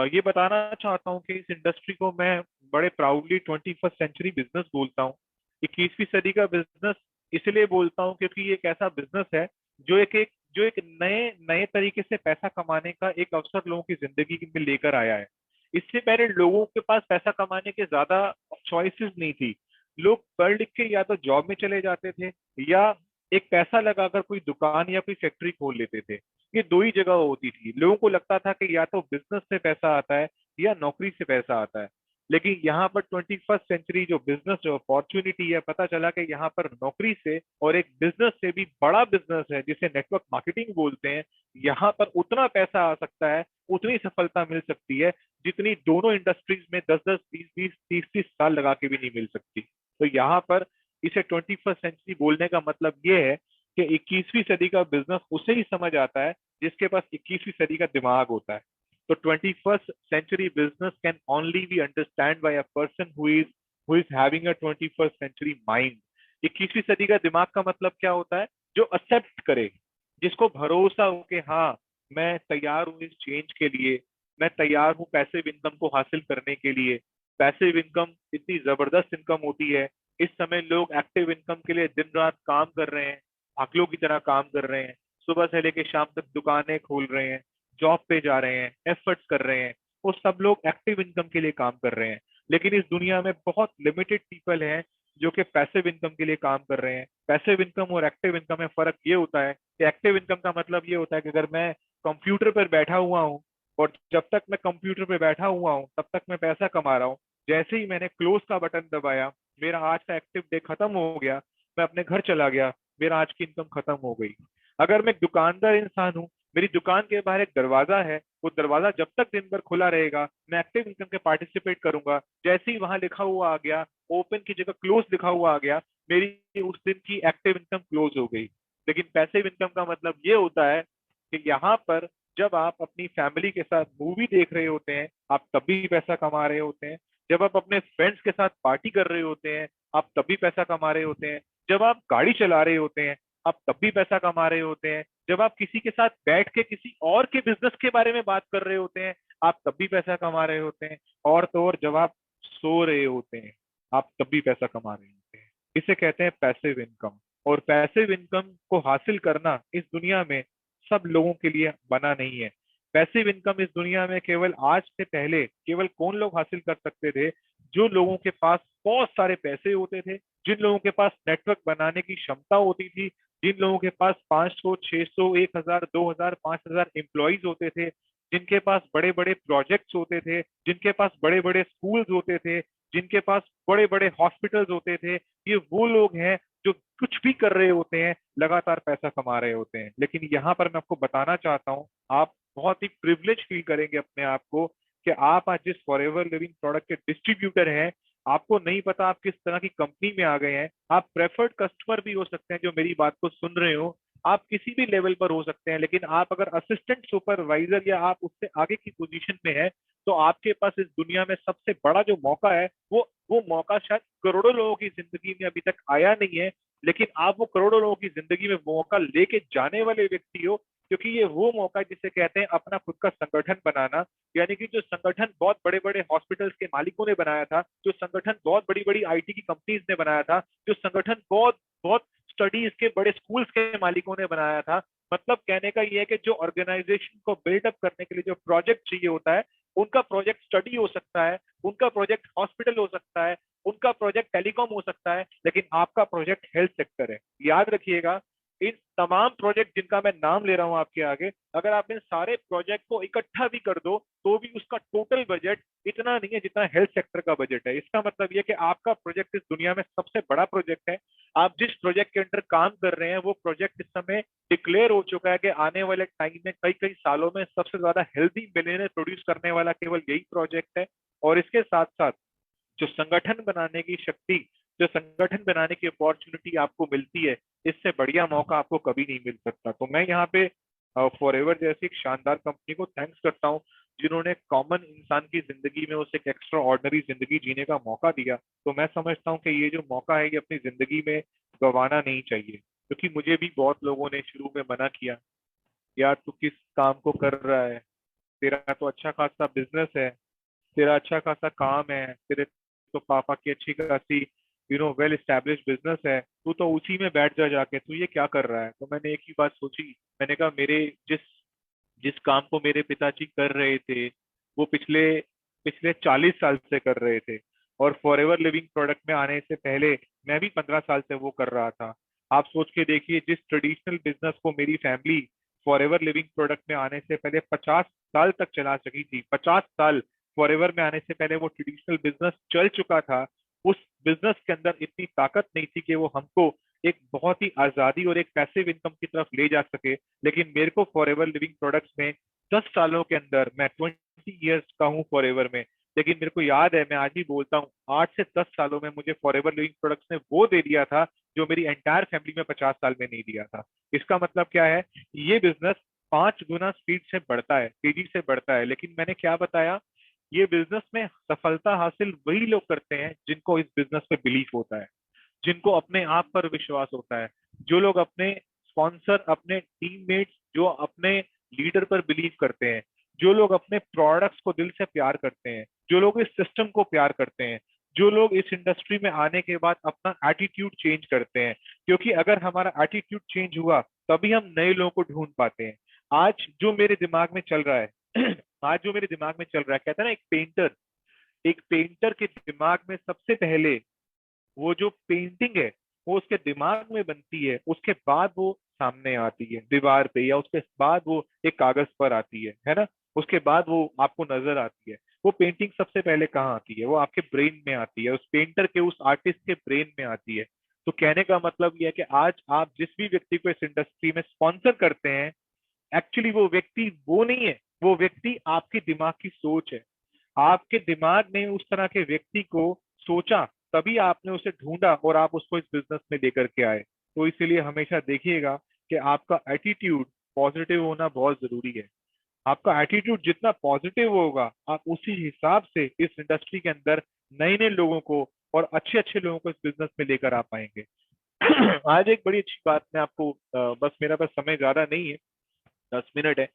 ये बताना चाहता हूँ कि इस इंडस्ट्री को मैं बड़े प्राउडली 21st सेंचुरी बिजनेस बोलता हूँ। 21वीं सदी का बिजनेस इसलिए बोलता हूँ क्योंकि ये एक ऐसा बिजनेस है जो एक नए नए तरीके से पैसा कमाने का एक अवसर लोगों की जिंदगी में लेकर आया है। इससे पहले लोगों के पास पैसा कमाने के ज्यादा चॉइसेस नहीं थी। लोग पढ़ लिख के या तो जॉब में चले जाते थे, या एक पैसा लगाकर कोई दुकान या कोई फैक्ट्री खोल लेते थे। ये दो ही जगह होती थी। लोगों को लगता था कि या तो बिजनेस से पैसा आता है या नौकरी से पैसा आता है। लेकिन यहाँ पर 21st सेंचुरी जो बिजनेस जो अपॉर्चुनिटी है, पता चला कि यहाँ पर नौकरी से और एक बिजनेस से भी बड़ा बिजनेस है जिसे नेटवर्क मार्केटिंग बोलते हैं, यहाँ पर उतना पैसा आ सकता है, उतनी सफलता मिल सकती है जितनी दोनों इंडस्ट्रीज में 10-10, 20-20, 30-30 साल लगा के भी नहीं मिल सकती। तो यहाँ पर इसे 21st सेंचुरी बोलने का मतलब ये है कि 21वीं सदी का बिजनेस उसे ही समझ आता है जिसके पास 21वीं सदी का दिमाग होता है। तो 21st century business can only be understand by a person who is having a 21st century mind. 21वीं सदी का दिमाग का मतलब क्या होता है? जो एक्सेप्ट करे, जिसको भरोसा हो कि हाँ, मैं तैयार हूँ इस चेंज के लिए, मैं तैयार हूँ पैसिव इनकम को हासिल करने के लिए। पैसिव इनकम इतनी जबरदस्त इनकम होती है। इस समय लोग एक्टिव इनकम के लिए दिन रात काम कर रहे हैं, भागलों की तरह काम कर रहे हैं, सुबह से लेकर शाम तक दुकानें खोल रहे हैं, जॉब पे जा रहे हैं, एफर्ट्स कर रहे हैं। वो सब लोग एक्टिव इनकम के लिए काम कर रहे हैं। लेकिन इस दुनिया में बहुत लिमिटेड पीपल हैं जो कि पैसिव इनकम के लिए काम कर रहे हैं। पैसिव इनकम और एक्टिव इनकम में फर्क ये होता है कि एक्टिव इनकम का मतलब ये होता है कि अगर मैं कंप्यूटर पर बैठा हुआ हूँ और जब तक मैं कंप्यूटर पे बैठा हुआ हूँ तब तक मैं पैसा कमा रहा हूँ, जैसे ही मैंने क्लोज का बटन दबाया, मेरा आज का एक्टिव डे खत्म हो गया, मैं अपने घर चला गया, मेरा आज की इनकम खत्म हो गई। अगर मैं एक दुकानदार इंसान हूँ, मेरी दुकान के बाहर एक दरवाजा है, वो दरवाजा जब तक दिन भर खुला रहेगा मैं एक्टिव इनकम के पार्टिसिपेट करूंगा। जैसे ही वहां लिखा हुआ आ गया, ओपन की जगह क्लोज लिखा हुआ आ गया, मेरी उस दिन की एक्टिव इनकम क्लोज हो गई। लेकिन पैसिव इनकम का मतलब ये होता है कि यहाँ पर जब आप अपनी फैमिली के साथ मूवी देख रहे होते हैं, आप तब भी पैसा कमा रहे होते हैं। जब आप अपने फ्रेंड्स के साथ पार्टी कर रहे होते हैं, आप तब भी पैसा कमा रहे होते हैं। जब आप गाड़ी चला रहे होते हैं, आप तब भी पैसा कमा रहे होते हैं। जब आप किसी के साथ बैठ के किसी और के बिजनेस के बारे में बात कर रहे होते हैं, आप तब भी पैसा कमा रहे होते हैं। और तो और जब आप सो रहे होते हैं, आप तब भी पैसा कमा रहे होते हैं। इसे कहते हैं पैसिव इनकम। और पैसिव इनकम को हासिल करना इस दुनिया में सब लोगों के लिए बना नहीं है। पैसिव इनकम इस दुनिया में केवल आज से पहले केवल कौन लोग हासिल कर सकते थे? जो लोगों के पास बहुत सारे पैसे होते थे, जिन लोगों के पास नेटवर्क बनाने की क्षमता होती थी, जिन लोगों के पास 500, 600, 1000, 2000, 5000 एम्प्लॉयज होते थे, जिनके पास बड़े बड़े प्रोजेक्ट्स होते थे, जिनके पास बड़े बड़े स्कूल्स होते थे, जिनके पास बड़े बड़े हॉस्पिटल्स होते थे। ये वो लोग हैं जो कुछ भी कर रहे होते हैं, लगातार पैसा कमा रहे होते हैं। लेकिन यहाँ पर मैं आपको बताना चाहता हूँ, आप बहुत ही प्रिविलेज फील करेंगे अपने आप को कि आप आज जिस फॉरएवर लिविंग प्रोडक्ट के डिस्ट्रीब्यूटर हैं, आपको नहीं पता आप किस तरह की कंपनी में आ गए हैं। आप प्रेफर्ड कस्टमर भी हो सकते हैं जो मेरी बात को सुन रहे हो, आप किसी भी लेवल पर हो सकते हैं, लेकिन आप अगर असिस्टेंट सुपरवाइजर या आप उससे आगे की पोजीशन में है, तो आपके पास इस दुनिया में सबसे बड़ा जो मौका है, वो मौका शायद करोड़ों लोगों की जिंदगी में अभी तक आया नहीं है। लेकिन आप वो करोड़ों लोगों की जिंदगी में मौका लेके जाने वाले व्यक्ति हो, क्योंकि ये वो मौका है जिसे कहते हैं अपना खुद का संगठन बनाना। यानी कि जो संगठन बहुत बड़े बड़े हॉस्पिटल्स के मालिकों ने बनाया था, जो संगठन बहुत बड़ी बड़ी आईटी की कंपनीज ने बनाया था, जो संगठन बहुत बहुत स्टडीज के बड़े स्कूल्स के मालिकों ने बनाया था। मतलब कहने का ये है कि जो ऑर्गेनाइजेशन को बिल्डअप करने के लिए जो प्रोजेक्ट चाहिए होता है, उनका प्रोजेक्ट स्टडी हो सकता है, उनका प्रोजेक्ट हॉस्पिटल हो सकता है, उनका प्रोजेक्ट टेलीकॉम हो सकता है, लेकिन आपका प्रोजेक्ट हेल्थ सेक्टर है। याद रखिएगा, इन तमाम प्रोजेक्ट जिनका मैं नाम ले रहा हूं आपके आगे, अगर आप इन सारे प्रोजेक्ट को इकट्ठा भी कर दो तो भी उसका टोटल बजट इतना नहीं है जितना हेल्थ सेक्टर का बजट है। इसका मतलब यह कि आपका प्रोजेक्ट इस दुनिया में सबसे बड़ा प्रोजेक्ट है। आप जिस प्रोजेक्ट के अंडर काम कर रहे हैं, वो प्रोजेक्ट इस समय डिक्लेयर हो चुका है कि आने वाले टाइम में कई कई सालों में सबसे ज्यादा हेल्दी मिलियनेयर प्रोड्यूस करने वाला केवल यही प्रोजेक्ट है। और इसके साथ साथ जो संगठन बनाने की शक्ति, जो संगठन बनाने की अपॉर्चुनिटी आपको मिलती है, इससे बढ़िया मौका आपको कभी नहीं मिल सकता। तो मैं यहाँ पे फॉरएवर जैसी एक शानदार कंपनी को थैंक्स करता हूँ, जिन्होंने कॉमन इंसान की जिंदगी में उसे एक एक्स्ट्रा ऑर्डिनरी जिंदगी जीने का मौका दिया। तो मैं समझता हूँ कि ये जो मौका है, ये अपनी जिंदगी में गंवाना नहीं चाहिए। क्योंकि मुझे भी बहुत लोगों ने शुरू में मना किया, यार तू किस काम को कर रहा है, तेरा तो अच्छा खासा बिजनेस है, तेरा अच्छा खासा काम है, तेरे तो पापा की अच्छी खासी वेल स्टैब्लिश बिजनेस है, तू तो उसी में बैठ जा जाके, तू ये क्या कर रहा है। तो मैंने एक ही बात सोची, मैंने कहा मेरे जिस जिस काम को मेरे पिताजी कर रहे थे, वो पिछले पिछले 40 साल से कर रहे थे। और फॉरएवर लिविंग प्रोडक्ट में आने से पहले मैं भी 15 साल से वो कर रहा था। आप सोच के देखिए, जिस ट्रेडिशनल बिजनेस को मेरी फैमिली फॉरएवर लिविंग प्रोडक्ट में आने से पहले 50 साल तक चला सकी थी, 50 साल फॉरएवर में आने से पहले वो ट्रेडिशनल बिजनेस चल चुका था, उस बिजनेस के अंदर इतनी ताकत नहीं थी कि वो हमको एक बहुत ही आजादी और एक पैसिव इनकम की तरफ ले जा सके। लेकिन मेरे को फॉरएवर लिविंग प्रोडक्ट्स में 10 सालों के अंदर, मैं 20 ईयर्स का हूँ फॉरएवर में, लेकिन मेरे को याद है, मैं आज भी बोलता हूँ, 8 से 10 सालों में मुझे फॉरएवर लिविंग प्रोडक्ट्स ने वो दे दिया था जो मेरी एंटायर फैमिली में 50 साल में नहीं दिया था। इसका मतलब क्या है? ये बिजनेस 5 गुना स्पीड से बढ़ता है, तेजी से बढ़ता है। लेकिन मैंने क्या बताया, ये बिजनेस में सफलता हासिल वही लोग करते हैं जिनको इस बिजनेस पे बिलीफ होता है, जिनको अपने आप पर विश्वास होता है, जो लोग अपने स्पॉन्सर, अपने टीममेट्स, जो अपने लीडर पर बिलीव करते हैं, जो लोग अपने प्रोडक्ट्स को दिल से प्यार करते हैं, जो लोग इस सिस्टम को प्यार करते हैं, जो लोग इस इंडस्ट्री में आने के बाद अपना एटीट्यूड चेंज करते हैं। क्योंकि अगर हमारा एटीट्यूड चेंज हुआ तभी हम नए लोगों को ढूंढ पाते हैं। आज जो मेरे दिमाग में चल रहा है आज जो मेरे दिमाग में चल रहा है, कहता है ना, एक पेंटर के दिमाग में सबसे पहले वो जो पेंटिंग है वो उसके दिमाग में बनती है, उसके बाद वो सामने आती है दीवार पे, या उसके बाद वो एक कागज पर आती है ना। उसके बाद वो आपको नजर आती है। वो पेंटिंग सबसे पहले कहाँ आती है? वो आपके ब्रेन में आती है, उस पेंटर के, उस आर्टिस्ट के ब्रेन में आती है। तो कहने का मतलब यह है कि आज आप जिस भी व्यक्ति को इस इंडस्ट्री में स्पॉन्सर करते हैं, एक्चुअली वो व्यक्ति वो नहीं है। वो व्यक्ति आपके दिमाग की सोच है। आपके दिमाग ने उस तरह के व्यक्ति को सोचा, तभी आपने उसे ढूंढा और आप उसको इस बिजनेस में लेकर के आए। तो इसीलिए हमेशा देखिएगा कि आपका एटीट्यूड पॉजिटिव होना बहुत जरूरी है। आपका एटीट्यूड जितना पॉजिटिव होगा, आप उसी हिसाब से इस इंडस्ट्री के अंदर नए नए लोगों को और अच्छे अच्छे लोगों को इस बिजनेस में लेकर आ पाएंगे। आज एक बड़ी अच्छी बात मैं आपको, बस मेरा पास समय ज्यादा नहीं है, 10 मिनट है,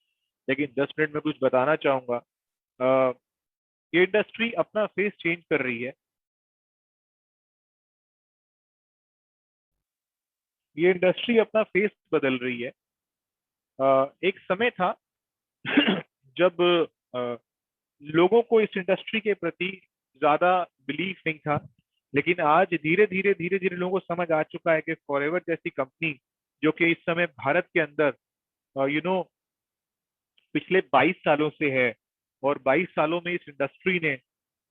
लेकिन 10 मिनट में कुछ बताना चाहूंगा। अ, ये इंडस्ट्री अपना फेस चेंज कर रही है। ये इंडस्ट्री अपना फेस बदल रही है। एक समय था जब लोगों को इस इंडस्ट्री के प्रति ज्यादा बिलीफ नहीं था, लेकिन आज धीरे धीरे लोगों को समझ आ चुका है कि फॉरएवर जैसी कंपनी, जो कि इस समय भारत के अंदर पिछले 22 सालों से है, और 22 सालों में इस इंडस्ट्री ने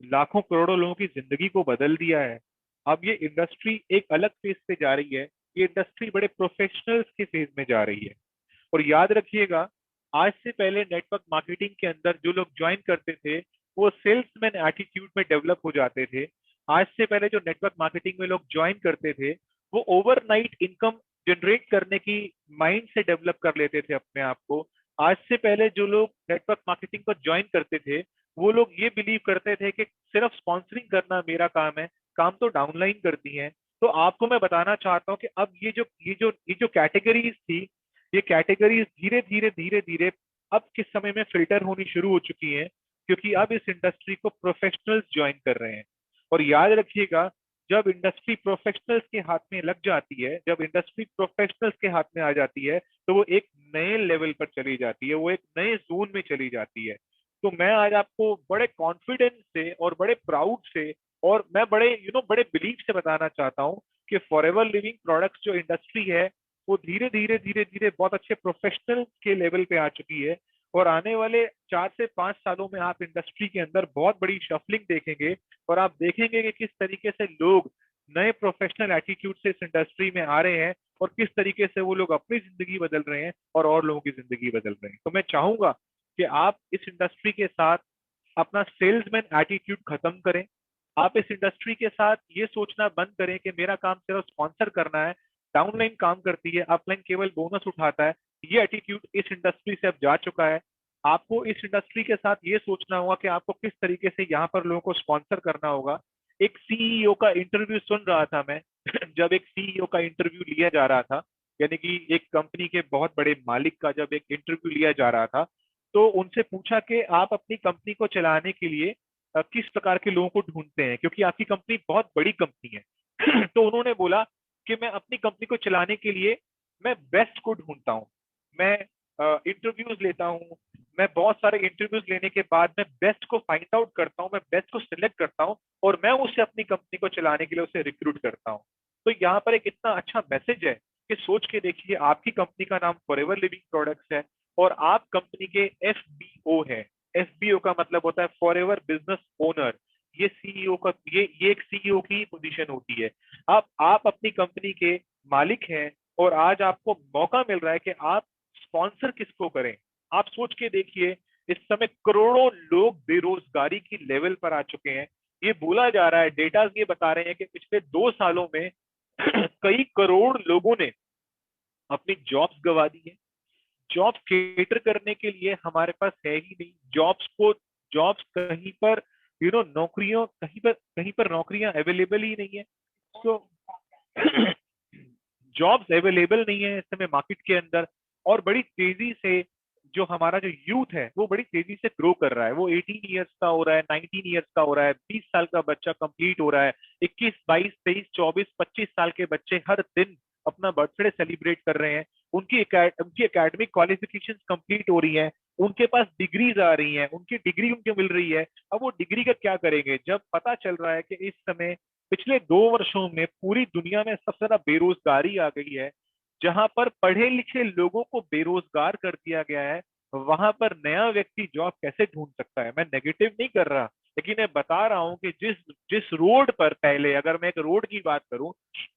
लाखों करोड़ों लोगों की जिंदगी को बदल दिया है। अब ये इंडस्ट्री एक अलग फेज पे जा रही है। ये इंडस्ट्री बड़े प्रोफेशनल्स के फेज में जा रही है। और याद रखिएगा, आज से पहले नेटवर्क मार्केटिंग के अंदर जो लोग ज्वाइन करते थे, वो सेल्समैन एटीट्यूड में डेवलप हो जाते थे। आज से पहले जो नेटवर्क मार्केटिंग में लोग ज्वाइन करते थे, वो ओवरनाइट इनकम जनरेट करने की माइंड से डेवलप कर लेते थे अपने आप को। आज से पहले जो लोग नेटवर्क मार्केटिंग को ज्वाइन करते थे, वो लोग ये बिलीव करते थे कि सिर्फ स्पॉन्सरिंग करना मेरा काम है, काम तो डाउनलाइन करती है। तो आपको मैं बताना चाहता हूँ कि अब ये जो कैटेगरीज थी, ये कैटेगरीज धीरे धीरे धीरे धीरे अब किस समय में फिल्टर होनी शुरू हो चुकी हैं, क्योंकि अब इस इंडस्ट्री को प्रोफेशनल्स ज्वाइन कर रहे हैं। और याद रखिएगा, जब इंडस्ट्री प्रोफेशनल्स के हाथ में लग जाती है, जब इंडस्ट्री प्रोफेशनल्स के हाथ में आ जाती है, तो वो एक नए लेवल पर चली जाती है, वो एक नए जोन में चली जाती है। तो मैं आज आपको बड़े कॉन्फिडेंस से और बड़े प्राउड से और मैं बड़े बड़े बिलीव से बताना चाहता हूँ कि फॉरएवर लिविंग प्रोडक्ट्स जो इंडस्ट्री है, वो धीरे धीरे बहुत अच्छे प्रोफेशनल के लेवल पे आ चुकी है। और आने वाले 4 से 5 सालों में आप इंडस्ट्री के अंदर बहुत बड़ी शफलिंग देखेंगे। और आप देखेंगे कि किस तरीके से लोग नए प्रोफेशनल एटीट्यूड से इस इंडस्ट्री में आ रहे हैं, और किस तरीके से वो लोग अपनी जिंदगी बदल रहे हैं और लोगों की जिंदगी बदल रहे हैं। तो मैं चाहूंगा कि आप इस इंडस्ट्री के साथ अपना सेल्समैन एटीट्यूड खत्म करें। आप इस इंडस्ट्री के साथ ये सोचना बंद करें कि मेरा काम सिर्फ स्पॉन्सर करना है, डाउनलाइन काम करती है, अपलाइन केवल बोनस उठाता है। ये एटीट्यूड इस इंडस्ट्री से अब जा चुका है। आपको इस इंडस्ट्री के साथ ये सोचना होगा कि आपको किस तरीके से यहाँ पर लोगों को स्पॉन्सर करना होगा। एक सीईओ का इंटरव्यू सुन रहा था मैं जब एक सीईओ का इंटरव्यू लिया जा रहा था, यानी कि एक कंपनी के बहुत बड़े मालिक का जब एक इंटरव्यू लिया जा रहा था, तो उनसे पूछा कि आप अपनी कंपनी को चलाने के लिए किस प्रकार के लोगों को ढूंढते हैं, क्योंकि आपकी कंपनी बहुत बड़ी कंपनी है। तो उन्होंने बोला कि मैं अपनी कंपनी को चलाने के लिए मैं बेस्ट को ढूंढता हूँ। मैं इंटरव्यूज लेता हूँ। मैं बहुत सारे इंटरव्यूज लेने के बाद मैं बेस्ट को फाइंड आउट करता हूँ, मैं बेस्ट को सिलेक्ट करता हूँ, और मैं उसे अपनी कंपनी को चलाने के लिए उसे रिक्रूट करता हूँ। तो यहाँ पर एक इतना अच्छा मैसेज है कि सोच के देखिए, आपकी कंपनी का नाम फॉरएवर लिविंग प्रोडक्ट्स है, और आप कंपनी के एफबीओ है। एफबीओ का मतलब होता है फॉरएवर बिजनेस ओनर। ये सीईओ का, ये एक सीईओ की पोजीशन होती है। आप अपनी कंपनी के मालिक हैं, और आज आपको मौका मिल रहा है कि आप स्पॉन्सर किसको करें। आप सोच के देखिए, इस समय करोड़ों लोग बेरोजगारी की लेवल पर आ चुके हैं। ये बोला जा रहा है, डेटा ये बता रहे हैं कि पिछले 2 सालों में कई करोड़ लोगों ने अपनी जॉब्स गंवा दी है। जॉब्स केटर करने के लिए हमारे पास है ही नहीं। जॉब्स कहीं पर, नौकरियों कहीं पर नौकरियां अवेलेबल ही नहीं है। तो जॉब्स अवेलेबल नहीं है इस समय मार्केट के अंदर। और बड़ी तेजी से जो हमारा जो यूथ है, वो बड़ी तेजी से ग्रो कर रहा है। वो 18 ईयर्स का हो रहा है, 19 ईयर्स का हो रहा है, 20 साल का बच्चा कंप्लीट हो रहा है, 21, 22, 23, 24, 25 साल के बच्चे हर दिन अपना बर्थडे सेलिब्रेट कर रहे हैं। उनकी एकेडमिक क्वालिफिकेशंस कंप्लीट हो रही हैं, उनके पास डिग्रीज आ रही हैं, उनकी डिग्री उनको मिल रही है। अब वो डिग्री का क्या करेंगे, जब पता चल रहा है कि इस समय पिछले 2 वर्षों में पूरी दुनिया में सबसे ज्यादा बेरोजगारी आ गई है। जहां पर पढ़े लिखे लोगों को बेरोजगार कर दिया गया है, वहां पर नया व्यक्ति जॉब कैसे ढूंढ सकता है? मैं नेगेटिव नहीं कर रहा, लेकिन मैं बता रहा हूं कि जिस जिस रोड पर पहले, अगर मैं एक रोड की बात करूं,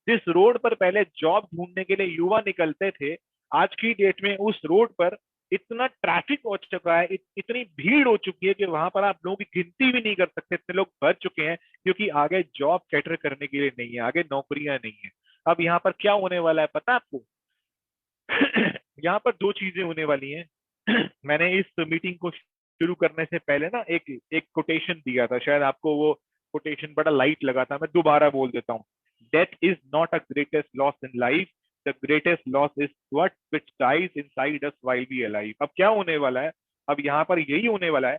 जिस रोड पर पहले जॉब ढूंढने के लिए युवा निकलते थे, आज की डेट में उस रोड पर इतना ट्रैफिक हो चुका है, इतनी भीड़ हो चुकी है कि वहां पर आप लोगों की गिनती भी नहीं कर सकते, इतने लोग भर चुके हैं, क्योंकि आगे जॉब कैटर करने के लिए नहीं है, आगे नौकरियां नहीं है। अब यहाँ पर क्या होने वाला है पता है आपको? यहाँ पर दो चीजें होने वाली हैं। मैंने इस मीटिंग को शुरू करने से पहले ना एक एक कोटेशन दिया था, शायद आपको वो कोटेशन बड़ा लाइट लगा था, मैं दोबारा बोल देता हूँ। Death is not a greatest loss in life, the greatest loss is what which dies inside us while we alive. अब क्या होने वाला है? अब यहाँ पर यही होने वाला है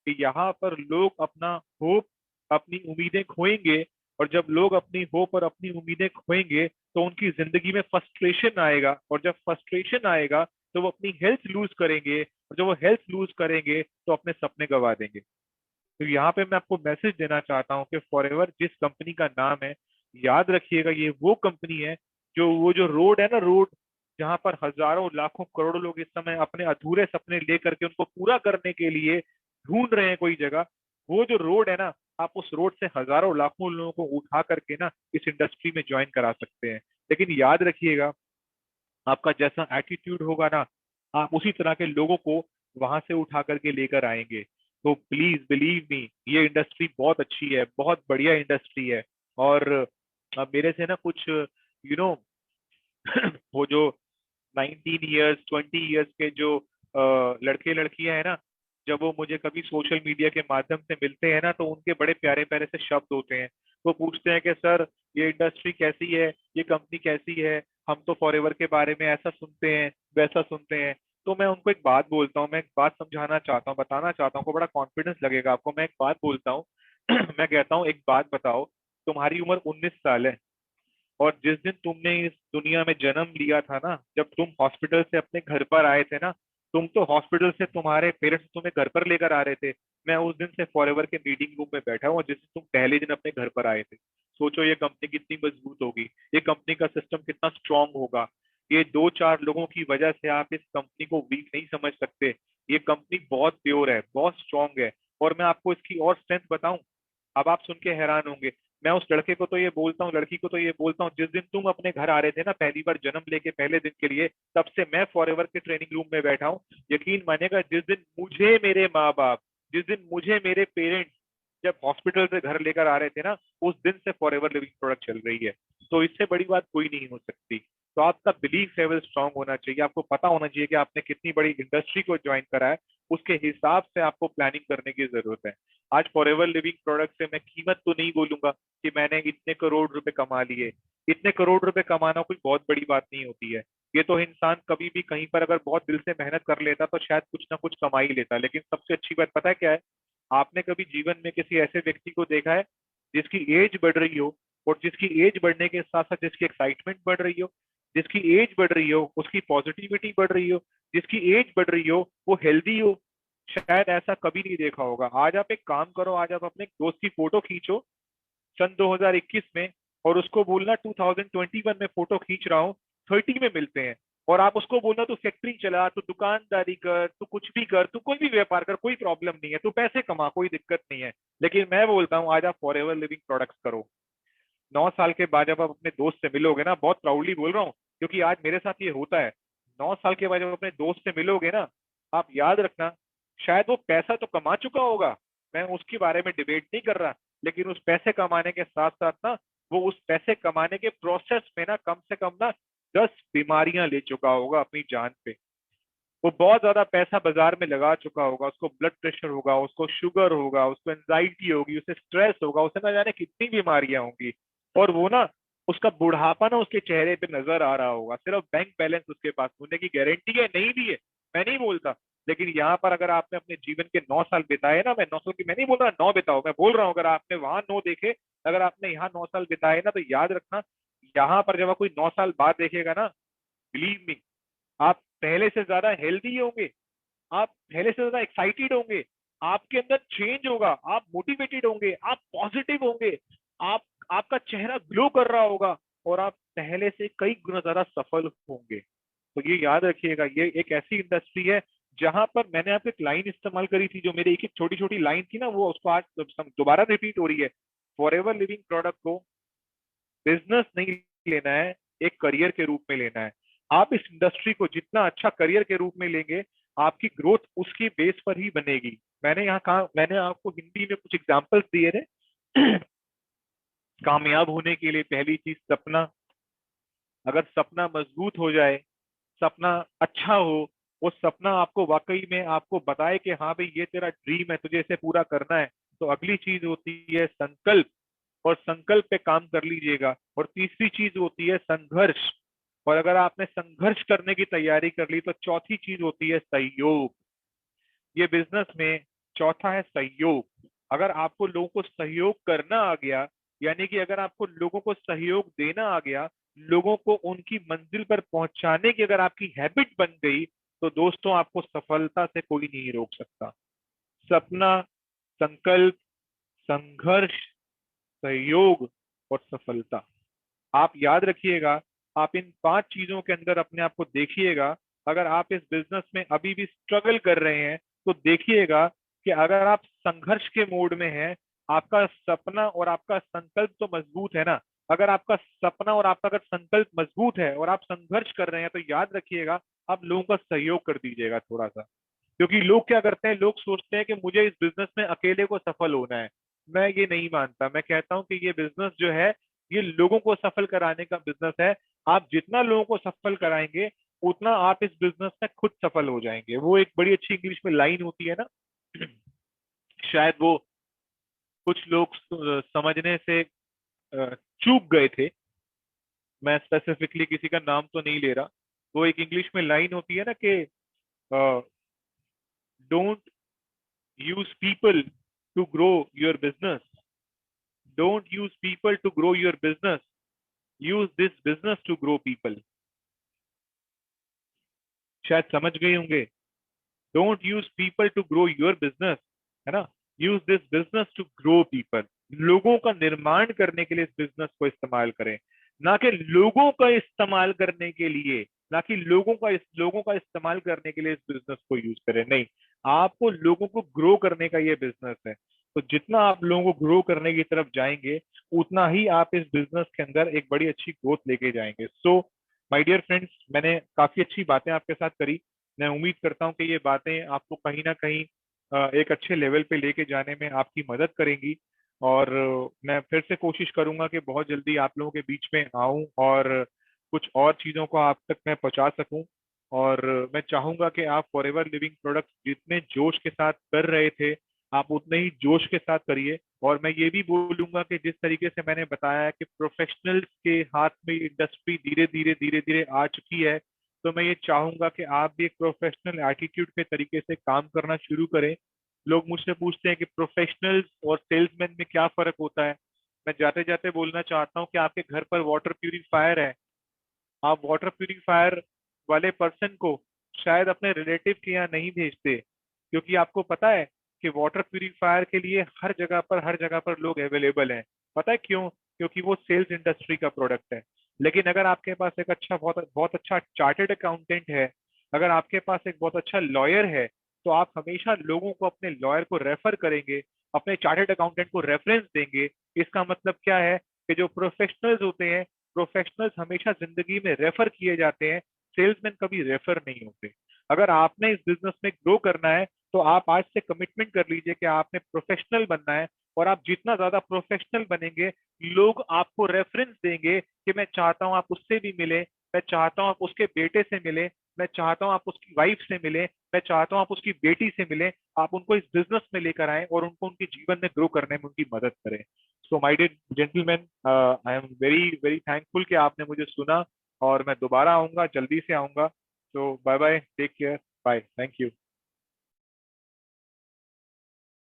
कि यहाँ पर लोग अपना होप, अपनी उम्मीदें खोएंगे, और जब लोग अपनी होप और अपनी उम्मीदें खोएंगे तो उनकी जिंदगी में फ्रस्ट्रेशन आएगा, और जब फ्रस्ट्रेशन आएगा तो वो अपनी हेल्थ लूज करेंगे, और जब वो हेल्थ लूज करेंगे तो अपने सपने गवा देंगे। तो यहाँ पे मैं आपको मैसेज देना चाहता हूँ कि फॉरएवर जिस कंपनी का नाम है, याद रखिएगा ये वो कंपनी है जो, वो जो रोड है ना, रोड जहाँ पर हजारों लाखों करोड़ों लोग इस समय अपने अधूरे सपने लेकर के उनको पूरा करने के लिए ढूंढ रहे हैं कोई जगह, वो जो रोड है ना, आप उस रोड से हजारों लाखों लोगों को उठा करके ना इस इंडस्ट्री में ज्वाइन करा सकते हैं। लेकिन याद रखिएगा, आपका जैसा एटीट्यूड होगा ना, आप उसी तरह के लोगों को वहां से उठा करके लेकर आएंगे। तो प्लीज बिलीव मी, ये इंडस्ट्री बहुत अच्छी है, बहुत बढ़िया इंडस्ट्री है। और मेरे से ना कुछ नो वो जो 19 ईयर्स 20 ईयर्स के जो लड़के लड़कियां हैं ना, जब वो मुझे कभी सोशल मीडिया के माध्यम से मिलते हैं ना, तो उनके बड़े प्यारे प्यारे से शब्द होते हैं। वो पूछते हैं कि सर, ये इंडस्ट्री कैसी है, ये कंपनी कैसी है, हम तो फॉरएवर के बारे में ऐसा सुनते हैं, वैसा सुनते हैं। तो मैं उनको एक बात बोलता हूँ, मैं एक बात समझाना चाहता हूँ, बताना चाहता हूँ, को बड़ा कॉन्फिडेंस लगेगा आपको। मैं एक बात बोलता हूँ। मैं कहता हूँ, एक बात बताओ, तुम्हारी उम्र 19 साल है, और जिस दिन तुमने इस दुनिया में जन्म लिया था ना, जब तुम हॉस्पिटल से अपने घर पर आए थे ना, तुम तो हॉस्पिटल से तुम्हारे पेरेंट्स तुम्हें घर पर लेकर आ रहे थे। मैं उस दिन से फॉरएवर के मीटिंग रूम में बैठा हूँ, और जिस दिन तुम पहले दिन अपने घर पर आए थे। सोचो ये कंपनी कितनी मजबूत होगी, ये कंपनी का सिस्टम कितना स्ट्रांग होगा। ये दो चार लोगों की वजह से आप इस कंपनी को वीक नहीं समझ सकते। ये कंपनी बहुत प्योर है, बहुत स्ट्रांग है। और मैं आपको इसकी और स्ट्रेंथ बताऊं, अब आप सुन के हैरान होंगे। मैं उस लड़के को तो ये बोलता हूँ, लड़की को तो ये बोलता हूँ, जिस दिन तुम अपने घर आ रहे थे ना पहली बार जन्म लेके पहले दिन के लिए, तब से मैं फॉरएवर के ट्रेनिंग रूम में बैठा हूँ। यकीन मानिएगा, जिस दिन मुझे मेरे माँ बाप, जिस दिन मुझे मेरे पेरेंट्स जब हॉस्पिटल से घर लेकर आ रहे थे ना, उस दिन से फॉरएवर लिविंग प्रोडक्ट चल रही है। तो इससे बड़ी बात कोई नहीं हो सकती। तो आपका बिलीफ लेवल स्ट्रांग होना चाहिए, आपको पता होना चाहिए कि आपने कितनी बड़ी इंडस्ट्री को ज्वाइन करा है, उसके हिसाब से आपको प्लानिंग करने की जरूरत है। आज फॉरएवर लिविंग प्रोडक्ट से मैं कीमत तो नहीं बोलूंगा कि मैंने इतने करोड़ रुपए कमा लिए। इतने करोड़ रुपए कमाना कोई बहुत बड़ी बात नहीं होती है। ये तो इंसान कभी भी कहीं पर अगर बहुत दिल से मेहनत कर लेता तो शायद कुछ ना कुछ कमा ही लेता। लेकिन सबसे अच्छी बात पता है क्या है? आपने कभी जीवन में किसी ऐसे व्यक्ति को देखा है जिसकी एज बढ़ रही हो, और जिसकी एज बढ़ने के साथ साथ जिसकी एक्साइटमेंट बढ़ रही हो, जिसकी एज बढ़ रही हो उसकी पॉजिटिविटी बढ़ रही हो, जिसकी एज बढ़ रही हो वो हेल्दी हो? शायद ऐसा कभी नहीं देखा होगा। आज आप एक काम करो, आज आप अपने दोस्त की फोटो खींचो सन 2021 में, और उसको बोलना 2021 में फोटो खींच रहा हूँ, 30 में मिलते हैं। और आप उसको बोलना तू फैक्ट्री चला, तू दुकानदारी कर, तू कुछ भी कर, तू कोई भी व्यापार कर, कोई प्रॉब्लम नहीं है, तू पैसे कमा, कोई दिक्कत नहीं है। लेकिन मैं बोलता हूँ आज आप फॉरएवर लिविंग प्रोडक्ट्स करो। 9 साल के बाद जब आप अपने दोस्त से मिलोगे ना, बहुत प्राउडली बोल रहा हूँ क्योंकि आज मेरे साथ ये होता है, 9 साल के बाद जब अपने दोस्त से मिलोगे ना, आप याद रखना, शायद वो पैसा तो कमा चुका होगा, मैं उसके बारे में डिबेट नहीं कर रहा, लेकिन उस पैसे कमाने के साथ साथ ना, वो उस पैसे कमाने के प्रोसेस में ना कम से कम ना 10 बीमारियां ले चुका होगा अपनी जान पे। वो बहुत ज्यादा पैसा बाजार में लगा चुका होगा, उसको ब्लड प्रेशर होगा, उसको शुगर होगा, उसको एंजाइटी होगी, उसे स्ट्रेस होगा, उसे ना जाने कितनी बीमारियां होंगी। और वो ना, उसका बुढ़ापा ना उसके चेहरे पे नजर आ रहा होगा, सिर्फ बैंक बैलेंस उसके पास होने की गारंटी है, नहीं भी है, मैं नहीं बोलता। लेकिन यहाँ पर अगर आपने अपने जीवन के 9 साल बिताए ना, मैं 9 साल की मैं नहीं बोल रहा 9 बिताओ, मैं बोल रहा हूँ अगर आपने वहां 9 देखे, अगर आपने यहाँ 9 साल बिताए ना, तो याद रखना, यहाँ पर जब आप कोई 9 साल बाद देखेगा ना, बिलीव मी, आप पहले से ज्यादा हेल्दी होंगे, आप पहले से ज्यादा एक्साइटेड होंगे, आपके अंदर चेंज होगा, आप मोटिवेटेड होंगे, आप पॉजिटिव होंगे, आप, आपका चेहरा ग्लो कर रहा होगा और आप पहले से कई गुना ज्यादा सफल होंगे। तो ये याद रखिएगा, ये एक ऐसी इंडस्ट्री है जहां पर मैंने आप एक लाइन इस्तेमाल करी थी, जो मेरी एक एक छोटी छोटी लाइन थी ना, वो उसको आज दोबारा रिपीट हो रही है। फॉरएवर लिविंग प्रोडक्ट को बिजनेस नहीं लेना है, एक करियर के रूप में लेना है। आप इस इंडस्ट्री को जितना अच्छा करियर के रूप में लेंगे, आपकी ग्रोथ उसकी बेस पर ही बनेगी। मैंने यहाँ कहा, मैंने आपको हिंदी में कुछ एग्जांपल्स दिए थे। कामयाब होने के लिए पहली चीज सपना। अगर सपना मजबूत हो जाए, सपना अच्छा हो, वो सपना आपको वाकई में आपको बताए कि हाँ भाई ये तेरा ड्रीम है, तुझे इसे पूरा करना है, तो अगली चीज होती है संकल्प, और संकल्प पे काम कर लीजिएगा। और तीसरी चीज होती है संघर्ष, और अगर आपने संघर्ष करने की तैयारी कर ली तो चौथी चीज होती है सहयोग। ये बिजनेस में चौथा है सहयोग। अगर आपको लोगों को सहयोग करना आ गया, यानी कि अगर आपको लोगों को सहयोग देना आ गया, लोगों को उनकी मंजिल पर पहुंचाने की अगर आपकी हैबिट बन गई, तो दोस्तों आपको सफलता से कोई नहीं रोक सकता। सपना, संकल्प, संघर्ष, सहयोग और सफलता, आप याद रखिएगा। आप इन 5 चीजों के अंदर अपने आप को देखिएगा। अगर आप इस बिजनेस में अभी भी स्ट्रगल कर रहे हैं, तो देखिएगा कि अगर आप संघर्ष के मोड में हैं, आपका सपना और आपका संकल्प तो मजबूत है ना। अगर आपका सपना और आपका अगर संकल्प मजबूत है और आप संघर्ष कर रहे हैं, तो याद रखिएगा, आप लोगों का सहयोग कर दीजिएगा थोड़ा सा। क्योंकि लोग क्या करते हैं, लोग सोचते हैं कि मुझे इस बिजनेस में अकेले को सफल होना है। मैं ये नहीं मानता। मैं कहता हूं कि ये बिजनेस जो है, ये लोगों को सफल कराने का बिजनेस है। आप जितना लोगों को सफल कराएंगे, उतना आप इस बिजनेस में खुद सफल हो जाएंगे। वो एक बड़ी अच्छी इंग्लिश में लाइन होती है ना, शायद वो कुछ लोग समझने से चूक गए थे। मैं स्पेसिफिकली किसी का नाम तो नहीं ले रहा। वो एक इंग्लिश में लाइन होती है ना कि don't use people to grow your business, don't use people to grow your business, use this business to grow people. शायद समझ गए होंगे। Don't use people to grow your business, है ना, use this business to grow people. लोगों का निर्माण करने के लिए इस बिजनेस को इस्तेमाल करें, ना कि लोगों का इस्तेमाल करने के लिए, ना कि लोगों का इस्तेमाल करने के लिए इस बिजनेस को यूज करें। नहीं, आपको लोगों को ग्रो करने का ये बिजनेस है। तो जितना आप लोगों को ग्रो करने की तरफ जाएंगे, उतना ही आप इस बिजनेस के अंदर एक बड़ी अच्छी ग्रोथ लेके जाएंगे। सो माय डियर फ्रेंड्स, मैंने काफी अच्छी बातें आपके साथ करी। मैं उम्मीद करता हूँ कि ये बातें आपको कहीं ना कहीं एक अच्छे लेवल पे लेके जाने में आपकी मदद करेंगी। और मैं फिर से कोशिश करूंगा कि बहुत जल्दी आप लोगों के बीच में आऊं और कुछ और चीज़ों को आप तक मैं पहुंचा सकूं। और मैं चाहूंगा कि आप फॉरएवर लिविंग प्रोडक्ट्स जितने जोश के साथ कर रहे थे, आप उतने ही जोश के साथ करिए। और मैं ये भी बोलूंगा कि जिस तरीके से मैंने बताया कि प्रोफेशनल्स के हाथ में इंडस्ट्री धीरे धीरे धीरे धीरे आ चुकी है, तो मैं ये चाहूंगा कि आप भी एक प्रोफेशनल एटीट्यूड के तरीके से काम करना शुरू करें। लोग मुझसे पूछते हैं कि प्रोफेशनल्स और सेल्समैन में क्या फर्क होता है। मैं जाते जाते बोलना चाहता हूँ कि आपके घर पर वाटर प्यूरिफायर है, आप वाटर प्यूरिफायर वाले पर्सन को शायद अपने रिलेटिव के यहाँ नहीं भेजते, क्योंकि आपको पता है कि वाटर प्यूरिफायर के लिए हर जगह पर लोग अवेलेबल हैं। पता है क्यों? क्योंकि वो सेल्स इंडस्ट्री का प्रोडक्ट है। लेकिन अगर आपके पास एक अच्छा बहुत बहुत अच्छा चार्टेड अकाउंटेंट है, अगर आपके पास एक बहुत अच्छा लॉयर है, तो आप हमेशा लोगों को अपने लॉयर को रेफर करेंगे, अपने चार्टेड अकाउंटेंट को रेफरेंस देंगे। इसका मतलब क्या है कि जो प्रोफेशनल्स होते हैं, प्रोफेशनल्स हमेशा जिंदगी में रेफर किए जाते हैं, सेल्समैन कभी रेफर नहीं होते। अगर आपने इस बिजनेस में ग्रो करना है, तो आप आज से कमिटमेंट कर लीजिए कि आपने प्रोफेशनल बनना है। और आप जितना ज्यादा प्रोफेशनल बनेंगे, लोग आपको रेफरेंस देंगे कि मैं चाहता हूं आप उससे भी मिले, मैं चाहता हूं आप उसके बेटे से मिले, मैं चाहता हूं आप उसकी वाइफ से मिले, मैं चाहता हूं आप उसकी बेटी से मिले। आप उनको इस बिजनेस में लेकर आए और उनको उनके जीवन में ग्रो करने में उनकी मदद करें। So my dear gentleman, I am very very thankful कि आपने मुझे सुना। और मैं दोबारा आऊंगा, जल्दी से आऊंगा। तो bye bye, take care, bye, thank you.